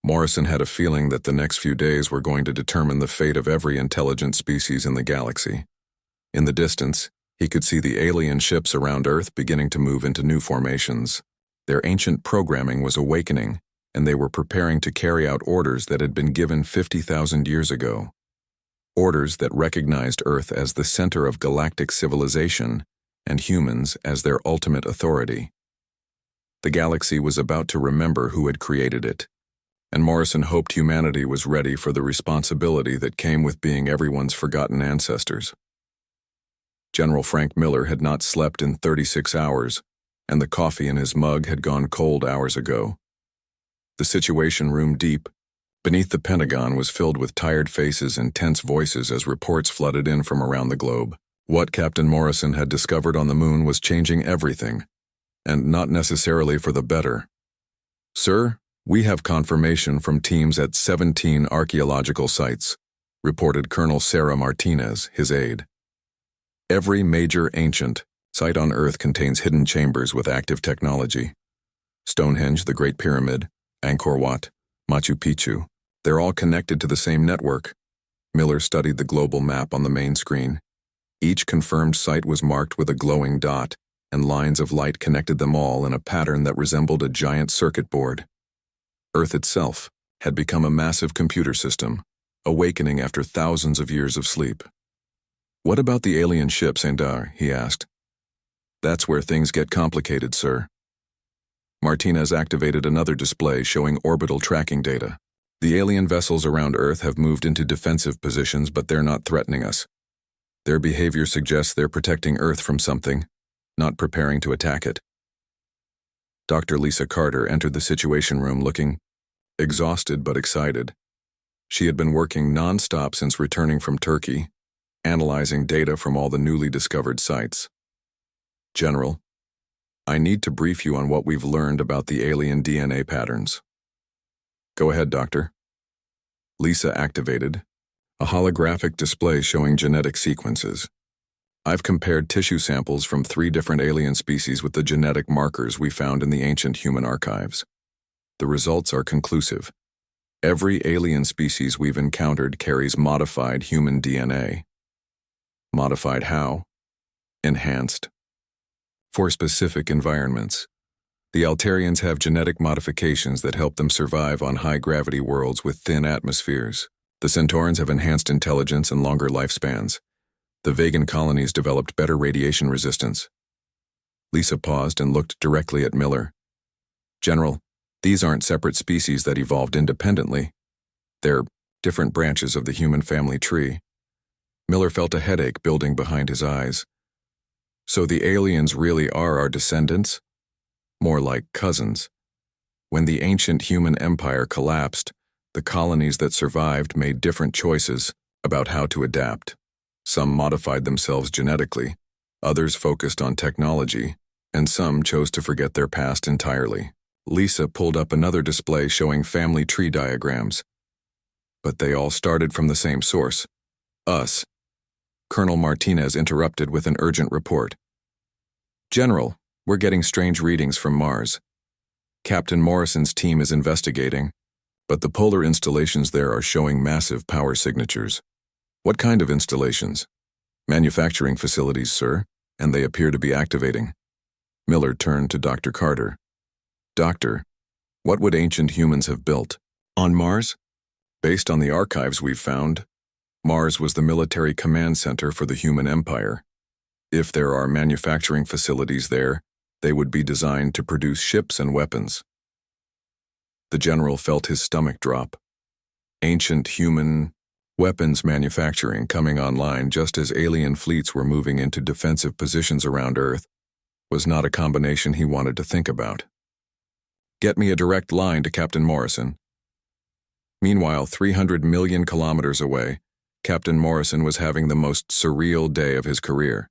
Morrison had a feeling that the next few days were going to determine the fate of every intelligent species in the galaxy. In the distance, he could see the alien ships around Earth beginning to move into new formations. Their ancient programming was awakening, and they were preparing to carry out orders that had been given 50,000 years ago. Orders that recognized Earth as the center of galactic civilization and humans as their ultimate authority. The galaxy was about to remember who had created it, and Morrison hoped humanity was ready for the responsibility that came with being everyone's forgotten ancestors. General Frank Miller had not slept in 36 hours, and the coffee in his mug had gone cold hours ago. The Situation Room deep, beneath the Pentagon, was filled with tired faces and tense voices as reports flooded in from around the globe. What Captain Morrison had discovered on the moon was changing everything, and not necessarily for the better. "Sir, we have confirmation from teams at 17 archaeological sites," reported Colonel Sarah Martinez, his aide. "Every major ancient site on Earth contains hidden chambers with active technology. Stonehenge, the Great Pyramid, Angkor Wat, Machu Picchu, they're all connected to the same network." Miller studied the global map on the main screen. Each confirmed site was marked with a glowing dot, and lines of light connected them all in a pattern that resembled a giant circuit board. Earth itself had become a massive computer system, awakening after thousands of years of sleep. "What about the alien ships, Endar?" he asked. "That's where things get complicated, sir." Martinez activated another display showing orbital tracking data. "The alien vessels around Earth have moved into defensive positions, but they're not threatening us. Their behavior suggests they're protecting Earth from something, not preparing to attack it." Dr. Lisa Carter entered the Situation Room looking exhausted but excited. She had been working non-stop since returning from Turkey, analyzing data from all the newly discovered sites. "General, I need to brief you on what we've learned about the alien DNA patterns." "Go ahead, Doctor." Lisa activated a holographic display showing genetic sequences. "I've compared tissue samples from 3 different alien species with the genetic markers we found in the ancient human archives. The results are conclusive. Every alien species we've encountered carries modified human DNA. Modified how? Enhanced. For specific environments. The Altarians have genetic modifications that help them survive on high-gravity worlds with thin atmospheres. The Centaurans have enhanced intelligence and longer lifespans. The Vegan colonies developed better radiation resistance." Lisa paused and looked directly at Miller. "General, these aren't separate species that evolved independently. They're different branches of the human family tree." Miller felt a headache building behind his eyes. "So the aliens really are our descendants? More like cousins. When the ancient human empire collapsed, the colonies that survived made different choices about how to adapt. Some modified themselves genetically, others focused on technology, and some chose to forget their past entirely." Lisa pulled up another display showing family tree diagrams. "But they all started from the same source. Us." Colonel Martinez interrupted with an urgent report. "General, we're getting strange readings from Mars. Captain Morrison's team is investigating, but the polar installations there are showing massive power signatures." "What kind of installations?" "Manufacturing facilities, sir, and they appear to be activating." Miller turned to Dr. Carter. "Doctor, what would ancient humans have built? On Mars?" "Based on the archives we've found, Mars was the military command center for the human empire. If there are manufacturing facilities there, they would be designed to produce ships and weapons." The general felt his stomach drop. Ancient human weapons manufacturing coming online just as alien fleets were moving into defensive positions around Earth was not a combination he wanted to think about. "Get me a direct line to Captain Morrison." Meanwhile, 300 million kilometers away, Captain Morrison was having the most surreal day of his career.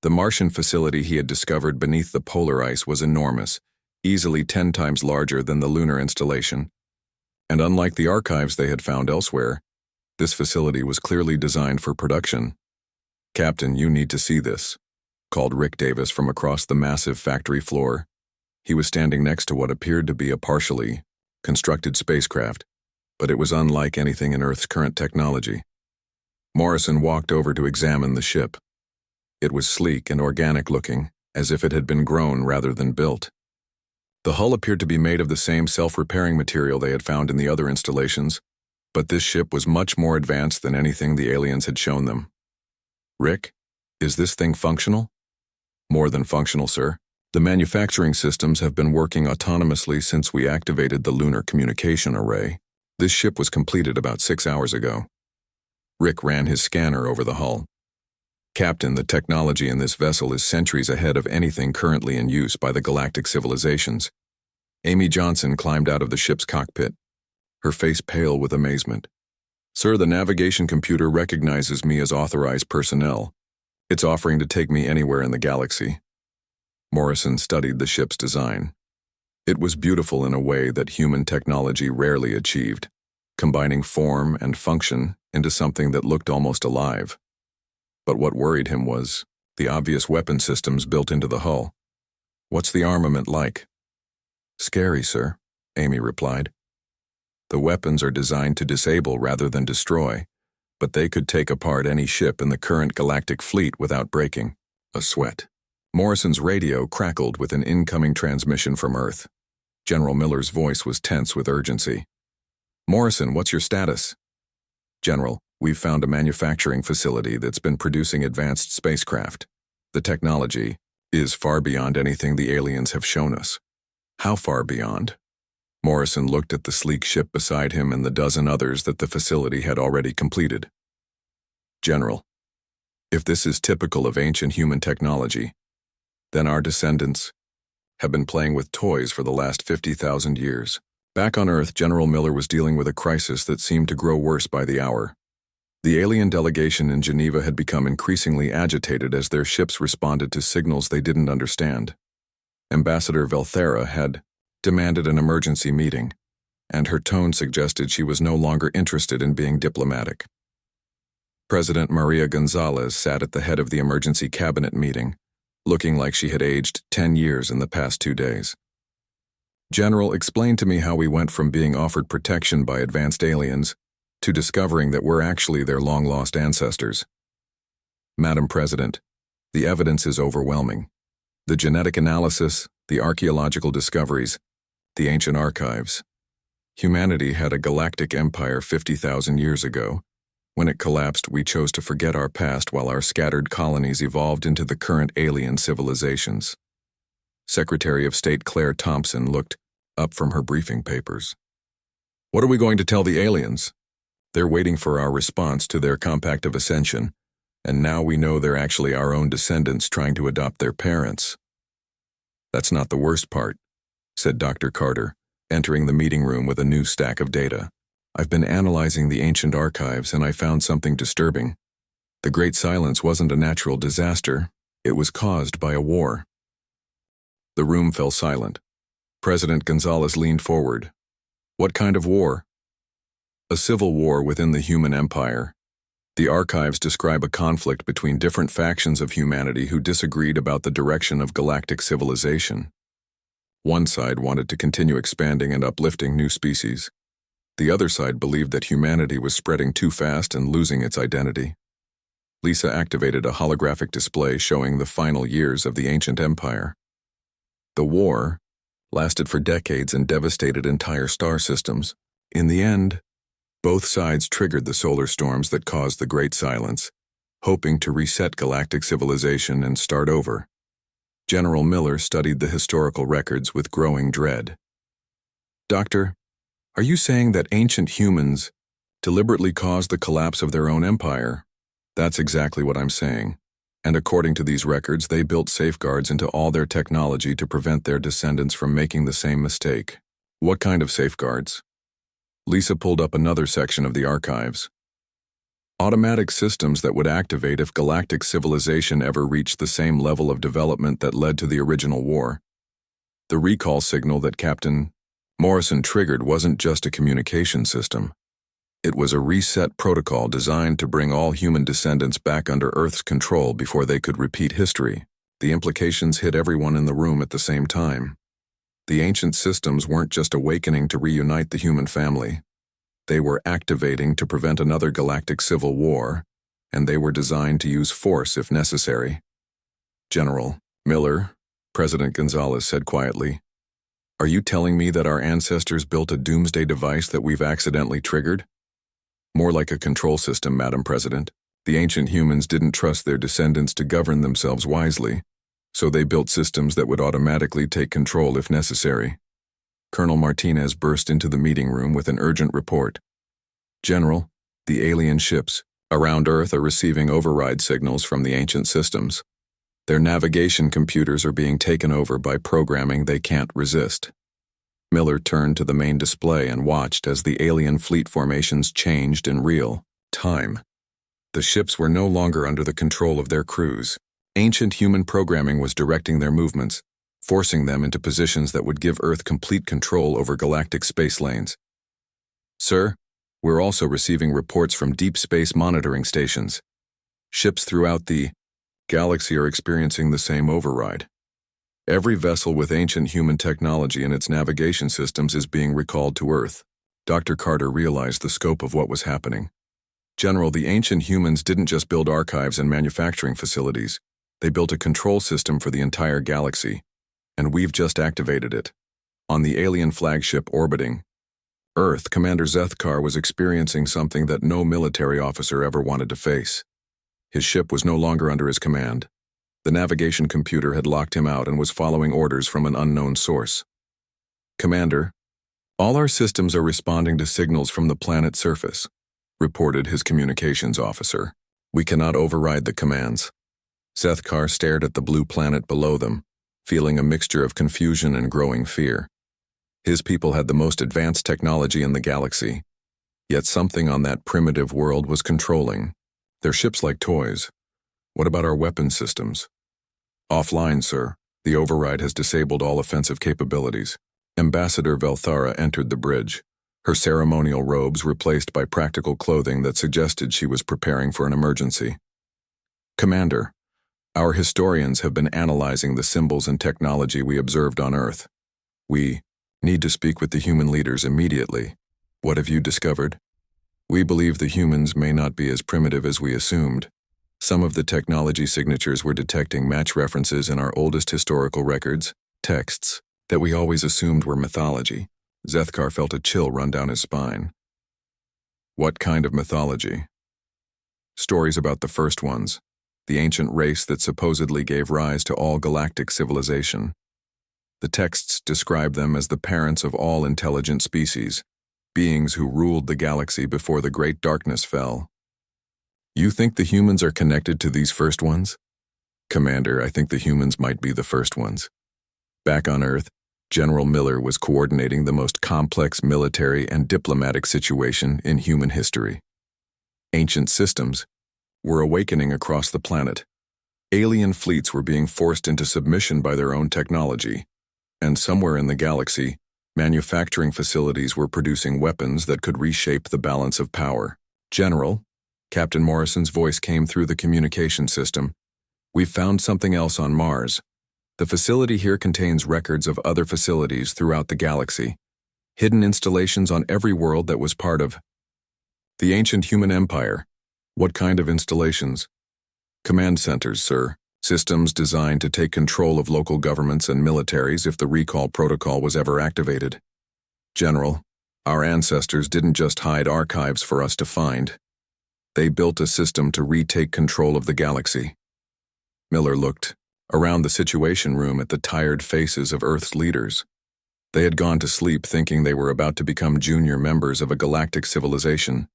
The Martian facility he had discovered beneath the polar ice was enormous, easily 10 times larger than the lunar installation. And unlike the archives they had found elsewhere, this facility was clearly designed for production. "Captain, you need to see this," called Rick Davis from across the massive factory floor. He was standing next to what appeared to be a partially constructed spacecraft, but it was unlike anything in Earth's current technology. Morrison walked over to examine the ship. It was sleek and organic-looking, as if it had been grown rather than built. The hull appeared to be made of the same self-repairing material they had found in the other installations, but this ship was much more advanced than anything the aliens had shown them. "Rick, is this thing functional?" "More than functional, sir. The manufacturing systems have been working autonomously since we activated the lunar communication array. This ship was completed about 6 hours ago." Rick ran his scanner over the hull. "Captain, the technology in this vessel is centuries ahead of anything currently in use by the galactic civilizations." Amy Johnson climbed out of the ship's cockpit, her face pale with amazement. "Sir, the navigation computer recognizes me as authorized personnel. It's offering to take me anywhere in the galaxy." Morrison studied the ship's design. It was beautiful in a way that human technology rarely achieved, combining form and function into something that looked almost alive. But what worried him was the obvious weapon systems built into the hull. "What's the armament like?" "Scary, sir," Amy replied. "The weapons are designed to disable rather than destroy, but they could take apart any ship in the current galactic fleet without breaking." A sweat Morrison's radio crackled with an incoming transmission from Earth. General Miller's voice was tense with urgency. "Morrison, what's your status?" "General, we've found a manufacturing facility that's been producing advanced spacecraft. The technology is far beyond anything the aliens have shown us." "How far beyond?" Morrison looked at the sleek ship beside him and the dozen others that the facility had already completed. "General, if this is typical of ancient human technology, then our descendants have been playing with toys for the last 50,000 years. Back on Earth, General Miller was dealing with a crisis that seemed to grow worse by the hour. The alien delegation in Geneva had become increasingly agitated as their ships responded to signals they didn't understand. Ambassador Velthera had demanded an emergency meeting, and her tone suggested she was no longer interested in being diplomatic. President Maria Gonzalez sat at the head of the emergency cabinet meeting, looking like she had aged 10 years in the past 2 days. "General, explain to me how we went from being offered protection by advanced aliens to discovering that we're actually their long-lost ancestors." "Madam President, the evidence is overwhelming. The genetic analysis, the archaeological discoveries, the ancient archives. Humanity had a galactic empire 50,000 years ago. When it collapsed, we chose to forget our past while our scattered colonies evolved into the current alien civilizations." Secretary of State Claire Thompson looked up from her briefing papers. "What are we going to tell the aliens? They're waiting for our response to their compact of ascension, and now we know they're actually our own descendants trying to adopt their parents." "That's not the worst part," said Dr. Carter, entering the meeting room with a new stack of data. "I've been analyzing the ancient archives and I found something disturbing. The Great Silence wasn't a natural disaster, it was caused by a war." The room fell silent. President Gonzalez leaned forward. "What kind of war?" "A civil war within the human empire. The archives describe a conflict between different factions of humanity who disagreed about the direction of galactic civilization. One side wanted to continue expanding and uplifting new species. The other side believed that humanity was spreading too fast and losing its identity." Lisa activated a holographic display showing the final years of the ancient empire. "The war lasted for decades and devastated entire star systems. In the end, both sides triggered the solar storms that caused the Great Silence, hoping to reset galactic civilization and start over." General Miller studied the historical records with growing dread. "Doctor, are you saying that ancient humans deliberately caused the collapse of their own empire?" "That's exactly what I'm saying. And according to these records, they built safeguards into all their technology to prevent their descendants from making the same mistake." "What kind of safeguards?" Lisa pulled up another section of the archives. "Automatic systems that would activate if galactic civilization ever reached the same level of development that led to the original war. The recall signal that Captain Morrison triggered wasn't just a communication system. It was a reset protocol designed to bring all human descendants back under Earth's control before they could repeat history." The implications hit everyone in the room at the same time. The ancient systems weren't just awakening to reunite the human family. They were activating to prevent another galactic civil war, and they were designed to use force if necessary. "General Miller," President Gonzalez said quietly, "are you telling me that our ancestors built a doomsday device that we've accidentally triggered?" "More like a control system, Madam President. The ancient humans didn't trust their descendants to govern themselves wisely, so they built systems that would automatically take control if necessary." Colonel Martinez burst into the meeting room with an urgent report. "General, the alien ships around Earth are receiving override signals from the ancient systems. Their navigation computers are being taken over by programming they can't resist." Miller turned to the main display and watched as the alien fleet formations changed in real time. The ships were no longer under the control of their crews. Ancient human programming was directing their movements, forcing them into positions that would give Earth complete control over galactic space lanes. "Sir, we're also receiving reports from deep space monitoring stations. Ships throughout the galaxy are experiencing the same override. Every vessel with ancient human technology in its navigation systems is being recalled to Earth." Dr. Carter realized the scope of what was happening. "General, the ancient humans didn't just build archives and manufacturing facilities. They built a control system for the entire galaxy, and we've just activated it. On the alien flagship orbiting Earth, Commander Zethkar was experiencing something that no military officer ever wanted to face. His ship was no longer under his command. The navigation computer had locked him out and was following orders from an unknown source. "Commander, all our systems are responding to signals from the planet's surface," reported his communications officer. "We cannot override the commands." Zethkar stared at the blue planet below them, feeling a mixture of confusion and growing fear. His people had the most advanced technology in the galaxy, yet something on that primitive world was controlling their ships like toys. "What about our weapon systems?" "Offline, sir. The override has disabled all offensive capabilities." Ambassador Velthara entered the bridge, her ceremonial robes replaced by practical clothing that suggested she was preparing for an emergency. "Commander, our historians have been analyzing the symbols and technology we observed on Earth. We need to speak with the human leaders immediately. What have you discovered?" "We believe the humans may not be as primitive as we assumed. Some of the technology signatures we're detecting match references in our oldest historical records, texts, that we always assumed were mythology." Zethkar felt a chill run down his spine. "What kind of mythology?" "Stories about the first ones, the ancient race that supposedly gave rise to all galactic civilization. The texts describe them as the parents of all intelligent species, beings who ruled the galaxy before the Great Darkness fell." "You think the humans are connected to these first ones?" "Commander, I think the humans might be the first ones." Back on Earth, General Miller was coordinating the most complex military and diplomatic situation in human history. Ancient systems were awakening across the planet. Alien fleets were being forced into submission by their own technology, and somewhere in the galaxy, manufacturing facilities were producing weapons that could reshape the balance of power. "General," Captain Morrison's voice came through the communication system, "we've found something else on Mars. The facility here contains records of other facilities throughout the galaxy, hidden installations on every world that was part of the ancient human empire." "What kind of installations?" "Command centers, sir. Systems designed to take control of local governments and militaries if the recall protocol was ever activated." "General, our ancestors didn't just hide archives for us to find. They built a system to retake control of the galaxy." Miller looked around the situation room at the tired faces of Earth's leaders. They had gone to sleep thinking they were about to become junior members of a galactic civilization.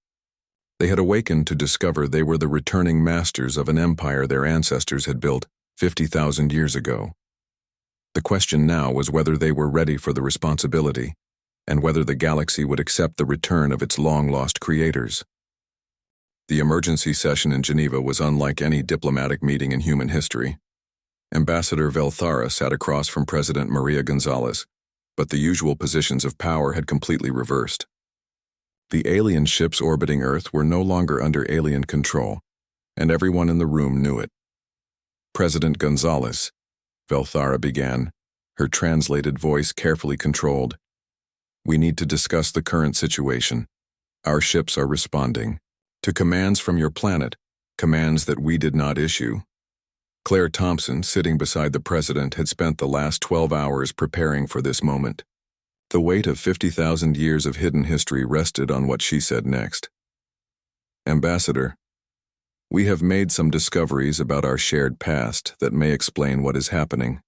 They had awakened to discover they were the returning masters of an empire their ancestors had built 50,000 years ago. The question now was whether they were ready for the responsibility, and whether the galaxy would accept the return of its long-lost creators. The emergency session in Geneva was unlike any diplomatic meeting in human history. Ambassador Velthara sat across from President Maria Gonzalez, but the usual positions of power had completely reversed. The alien ships orbiting Earth were no longer under alien control, and everyone in the room knew it. "President Gonzalez," Velthara began, her translated voice carefully controlled, "we need to discuss the current situation. Our ships are responding to commands from your planet, commands that we did not issue." Claire Thompson, sitting beside the president, had spent the last 12 hours preparing for this moment. The weight of 50,000 years of hidden history rested on what she said next. "Ambassador, we have made some discoveries about our shared past that may explain what is happening."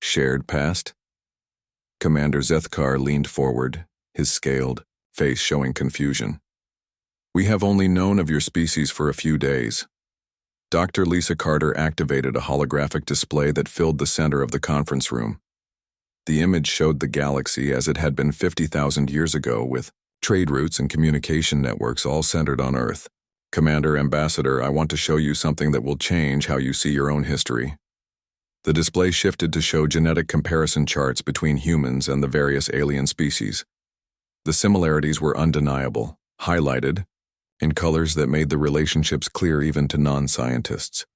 "Shared past?" Commander Zethkar leaned forward, his scaled face showing confusion. "We have only known of your species for a few days." Dr. Lisa Carter activated a holographic display that filled the center of the conference room. The image showed the galaxy as it had been 50,000 years ago, with trade routes and communication networks all centered on Earth. "Commander, Ambassador, I want to show you something that will change how you see your own history." The display shifted to show genetic comparison charts between humans and the various alien species. The similarities were undeniable, highlighted in colors that made the relationships clear even to non-scientists.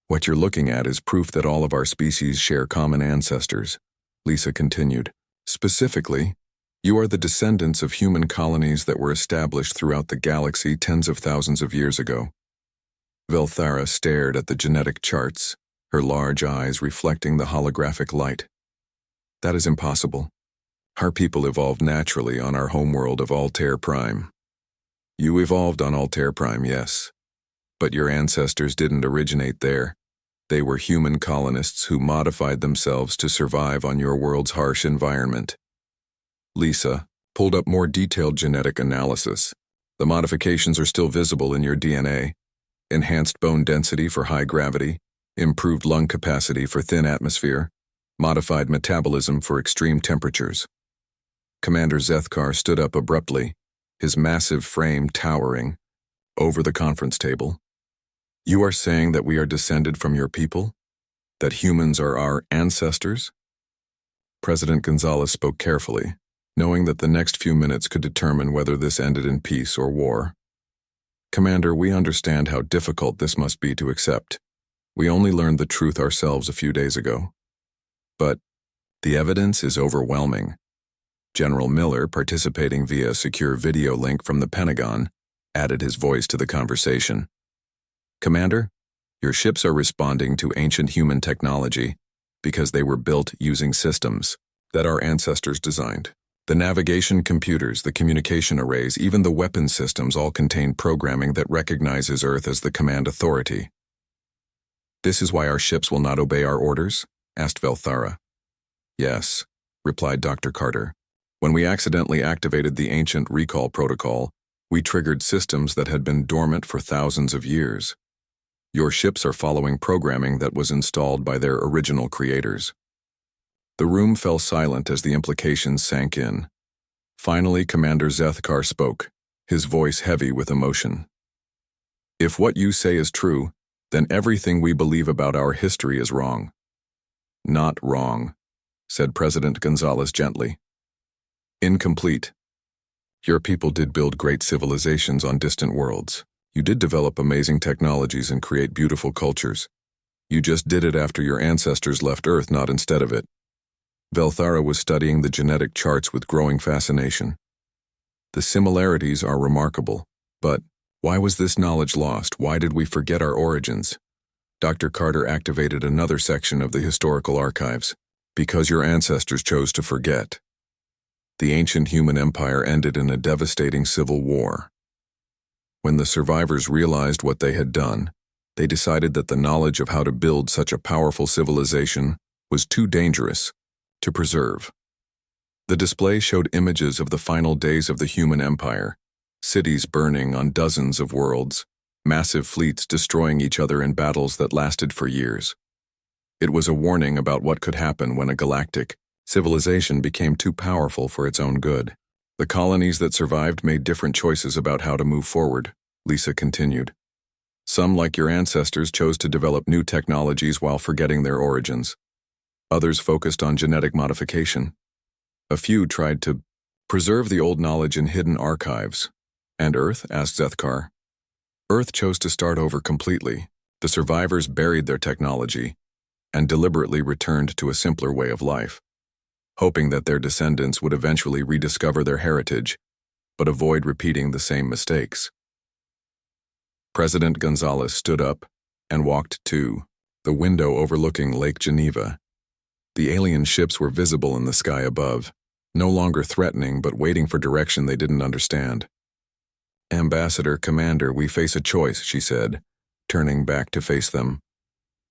"What you're looking at is proof that all of our species share common ancestors," Lisa continued. "Specifically, you are the descendants of human colonies that were established throughout the galaxy tens of thousands of years ago." Velthara stared at the genetic charts, her large eyes reflecting the holographic light. That is impossible. Our people evolved naturally on our homeworld of Altair Prime. You evolved on Altair Prime, yes. But your ancestors didn't originate there. They were human colonists who modified themselves to survive on your world's harsh environment. Lisa pulled up more detailed genetic analysis. The modifications are still visible in your DNA. Enhanced bone density for high gravity, improved lung capacity for thin atmosphere, modified metabolism for extreme temperatures. Commander Zethkar stood up abruptly, his massive frame towering over the conference table. You are saying that we are descended from your people? That humans are our ancestors? President Gonzalez spoke carefully, knowing that the next few minutes could determine whether this ended in peace or war. Commander, we understand how difficult this must be to accept. We only learned the truth ourselves a few days ago. But the evidence is overwhelming. General Miller, participating via a secure video link from the Pentagon, added his voice to the conversation. Commander, your ships are responding to ancient human technology because they were built using systems that our ancestors designed. The navigation computers, the communication arrays, even the weapon systems all contain programming that recognizes Earth as the command authority. This is why our ships will not obey our orders? Asked Velthara. Yes, replied Dr. Carter. When we accidentally activated the ancient recall protocol, we triggered systems that had been dormant for thousands of years. Your ships are following programming that was installed by their original creators. The room fell silent as the implications sank in. Finally, Commander Zethkar spoke, his voice heavy with emotion. If what you say is true, then everything we believe about our history is wrong. Not wrong, said President Gonzalez gently. Incomplete. Your people did build great civilizations on distant worlds. You did develop amazing technologies and create beautiful cultures. You just did it after your ancestors left Earth, not instead of it. Velthara was studying the genetic charts with growing fascination. The similarities are remarkable, but why was this knowledge lost? Why did we forget our origins? Dr. Carter activated another section of the historical archives. Because your ancestors chose to forget. The ancient human empire ended in a devastating civil war. When the survivors realized what they had done, they decided that the knowledge of how to build such a powerful civilization was too dangerous to preserve. The display showed images of the final days of the human empire, cities burning on dozens of worlds, massive fleets destroying each other in battles that lasted for years. It was a warning about what could happen when a galactic civilization became too powerful for its own good. The colonies that survived made different choices about how to move forward, Lisa continued. Some, like your ancestors, chose to develop new technologies while forgetting their origins. Others focused on genetic modification. A few tried to preserve the old knowledge in hidden archives. And Earth? Asked Zethkar. Earth chose to start over completely. The survivors buried their technology and deliberately returned to a simpler way of life, hoping that their descendants would eventually rediscover their heritage, but avoid repeating the same mistakes. President Gonzalez stood up and walked to the window overlooking Lake Geneva. The alien ships were visible in the sky above, no longer threatening but waiting for direction they didn't understand. Ambassador, Commander, we face a choice, she said, turning back to face them.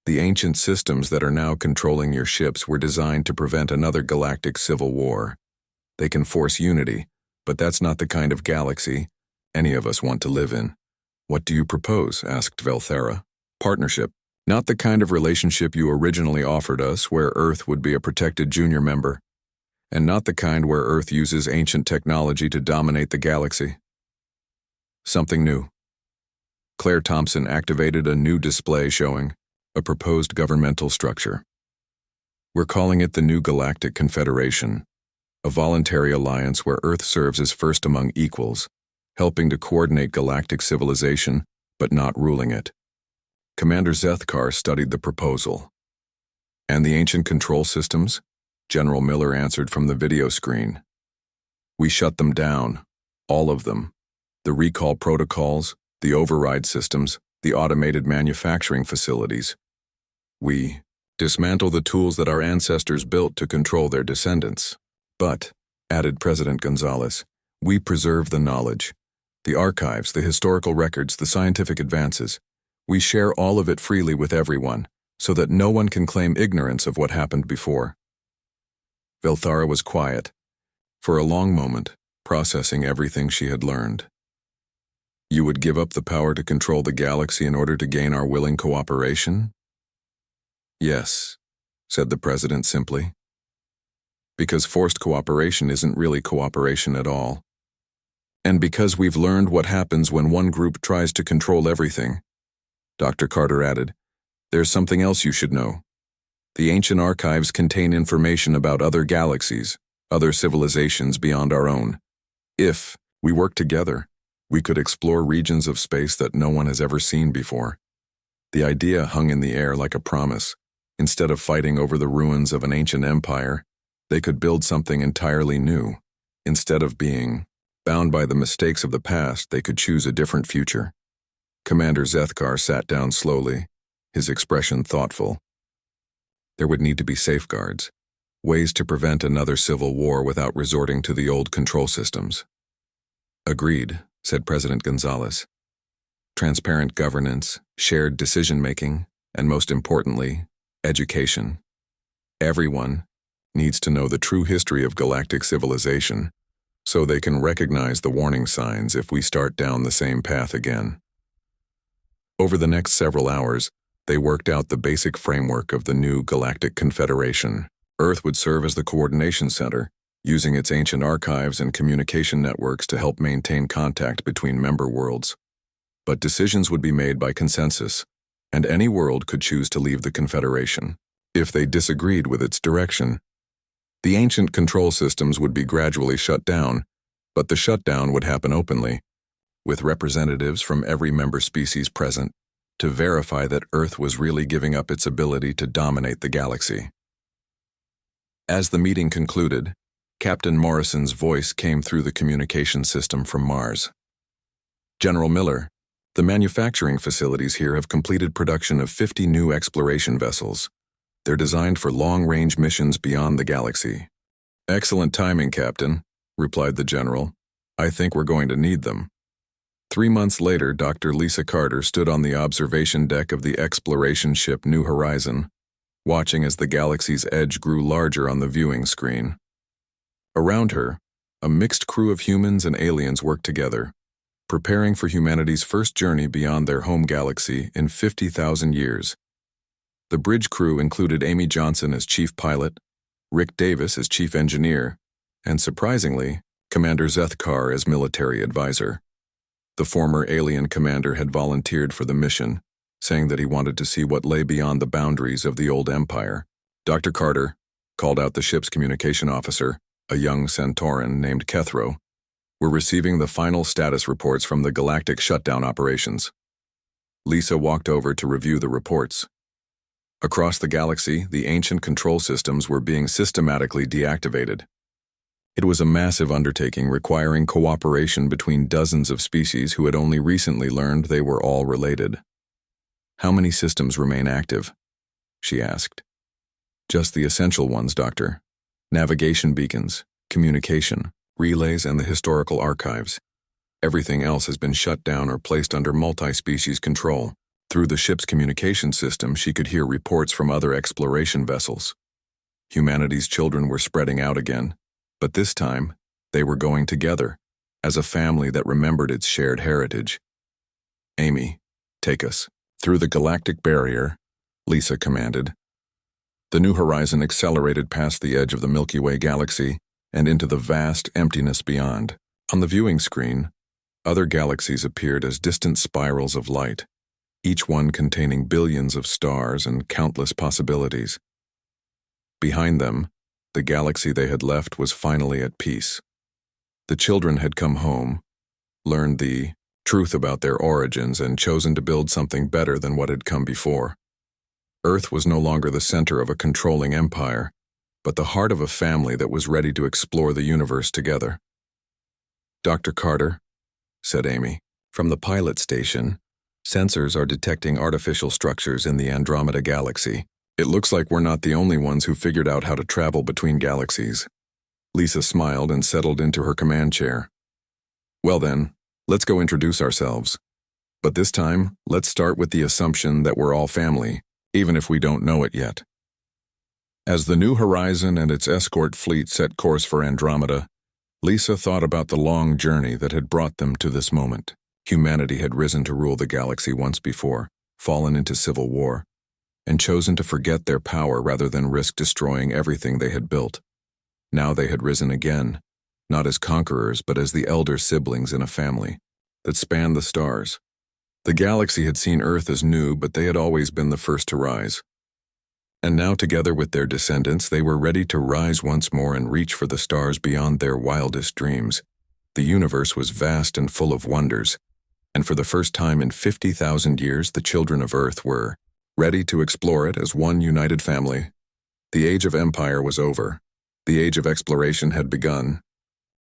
The ancient systems that are now controlling your ships were designed to prevent another galactic civil war. They can force unity, but that's not the kind of galaxy any of us want to live in. What do you propose? Asked Velthara. Partnership. Not the kind of relationship you originally offered us, where Earth would be a protected junior member, and not the kind where Earth uses ancient technology to dominate the galaxy. Something new. Claire Thompson activated a new display showing a proposed governmental structure. We're calling it the New Galactic Confederation, a voluntary alliance where Earth serves as first among equals, helping to coordinate galactic civilization, but not ruling it. Commander Zethkar studied the proposal. And the ancient control systems? General Miller answered from the video screen. We shut them down, all of them. The recall protocols, the override systems, the automated manufacturing facilities. We dismantle the tools that our ancestors built to control their descendants. But, added President Gonzalez, we preserve the knowledge, the archives, the historical records, the scientific advances. We share all of it freely with everyone, so that no one can claim ignorance of what happened before. Velthara was quiet, for a long moment, processing everything she had learned. You would give up the power to control the galaxy in order to gain our willing cooperation? Yes, said the president simply. Because forced cooperation isn't really cooperation at all. And because we've learned what happens when one group tries to control everything, Dr. Carter added, there's something else you should know. The ancient archives contain information about other galaxies, other civilizations beyond our own. If we work together, we could explore regions of space that no one has ever seen before. The idea hung in the air like a promise. Instead of fighting over the ruins of an ancient empire, they could build something entirely new. Instead of being bound by the mistakes of the past, they could choose a different future. Commander Zethkar sat down slowly, his expression thoughtful. There would need to be safeguards, ways to prevent another civil war without resorting to the old control systems. Agreed, said President Gonzalez. Transparent governance, shared decision-making, and most importantly, education. Everyone needs to know the true history of galactic civilization, so they can recognize the warning signs if we start down the same path again. Over the next several hours, they worked out the basic framework of the new Galactic Confederation. Earth would serve as the coordination center, using its ancient archives and communication networks to help maintain contact between member worlds. But decisions would be made by consensus, and any world could choose to leave the Confederation if they disagreed with its direction. The ancient control systems would be gradually shut down, but the shutdown would happen openly, with representatives from every member species present to verify that Earth was really giving up its ability to dominate the galaxy. As the meeting concluded, Captain Morrison's voice came through the communication system from Mars. General Miller, the manufacturing facilities here have completed production of 50 new exploration vessels. They're designed for long-range missions beyond the galaxy. Excellent timing, Captain, replied the general. I think we're going to need them. 3 months later, Dr. Lisa Carter stood on the observation deck of the exploration ship New Horizon, watching as the galaxy's edge grew larger on the viewing screen. Around her, a mixed crew of humans and aliens worked together, preparing for humanity's first journey beyond their home galaxy in 50,000 years. The bridge crew included Amy Johnson as chief pilot, Rick Davis as chief engineer, and surprisingly, Commander Zethkar as military advisor. The former alien commander had volunteered for the mission, saying that he wanted to see what lay beyond the boundaries of the old empire. Dr. Carter called out the ship's communication officer, a young Centauran named Kethro. We're receiving the final status reports from the Galactic shutdown operations. Lisa walked over to review the reports. Across the galaxy, the ancient control systems were being systematically deactivated. It was a massive undertaking requiring cooperation between dozens of species who had only recently learned they were all related. How many systems remain active? She asked. Just the essential ones, Doctor. Navigation beacons, communication, relays, and the historical archives. Everything else has been shut down or placed under multi-species control. Through the ship's communication system, she could hear reports from other exploration vessels. Humanity's children were spreading out again, but this time, they were going together, as a family that remembered its shared heritage. Amy, take us. Through the galactic barrier, Lisa commanded. The New Horizon accelerated past the edge of the Milky Way galaxy and into the vast emptiness beyond. On the viewing screen, other galaxies appeared as distant spirals of light, each one containing billions of stars and countless possibilities. Behind them, the galaxy they had left was finally at peace. The children had come home, learned the truth about their origins, and chosen to build something better than what had come before. Earth was no longer the center of a controlling empire, but the heart of a family that was ready to explore the universe together. Dr. Carter, said Amy, from the pilot station, sensors are detecting artificial structures in the Andromeda galaxy. It looks like we're not the only ones who figured out how to travel between galaxies. Lisa smiled and settled into her command chair. Well then, let's go introduce ourselves. But this time, let's start with the assumption that we're all family, even if we don't know it yet. As the New Horizon and its escort fleet set course for Andromeda, Lisa thought about the long journey that had brought them to this moment. Humanity had risen to rule the galaxy once before, fallen into civil war, and chosen to forget their power rather than risk destroying everything they had built. Now they had risen again, not as conquerors but as the elder siblings in a family that spanned the stars. The galaxy had seen Earth as new, but they had always been the first to rise. And now together with their descendants, they were ready to rise once more and reach for the stars beyond their wildest dreams. The universe was vast and full of wonders, and for the first time in 50,000 years, the children of Earth were ready to explore it as one united family. The age of empire was over. The age of exploration had begun,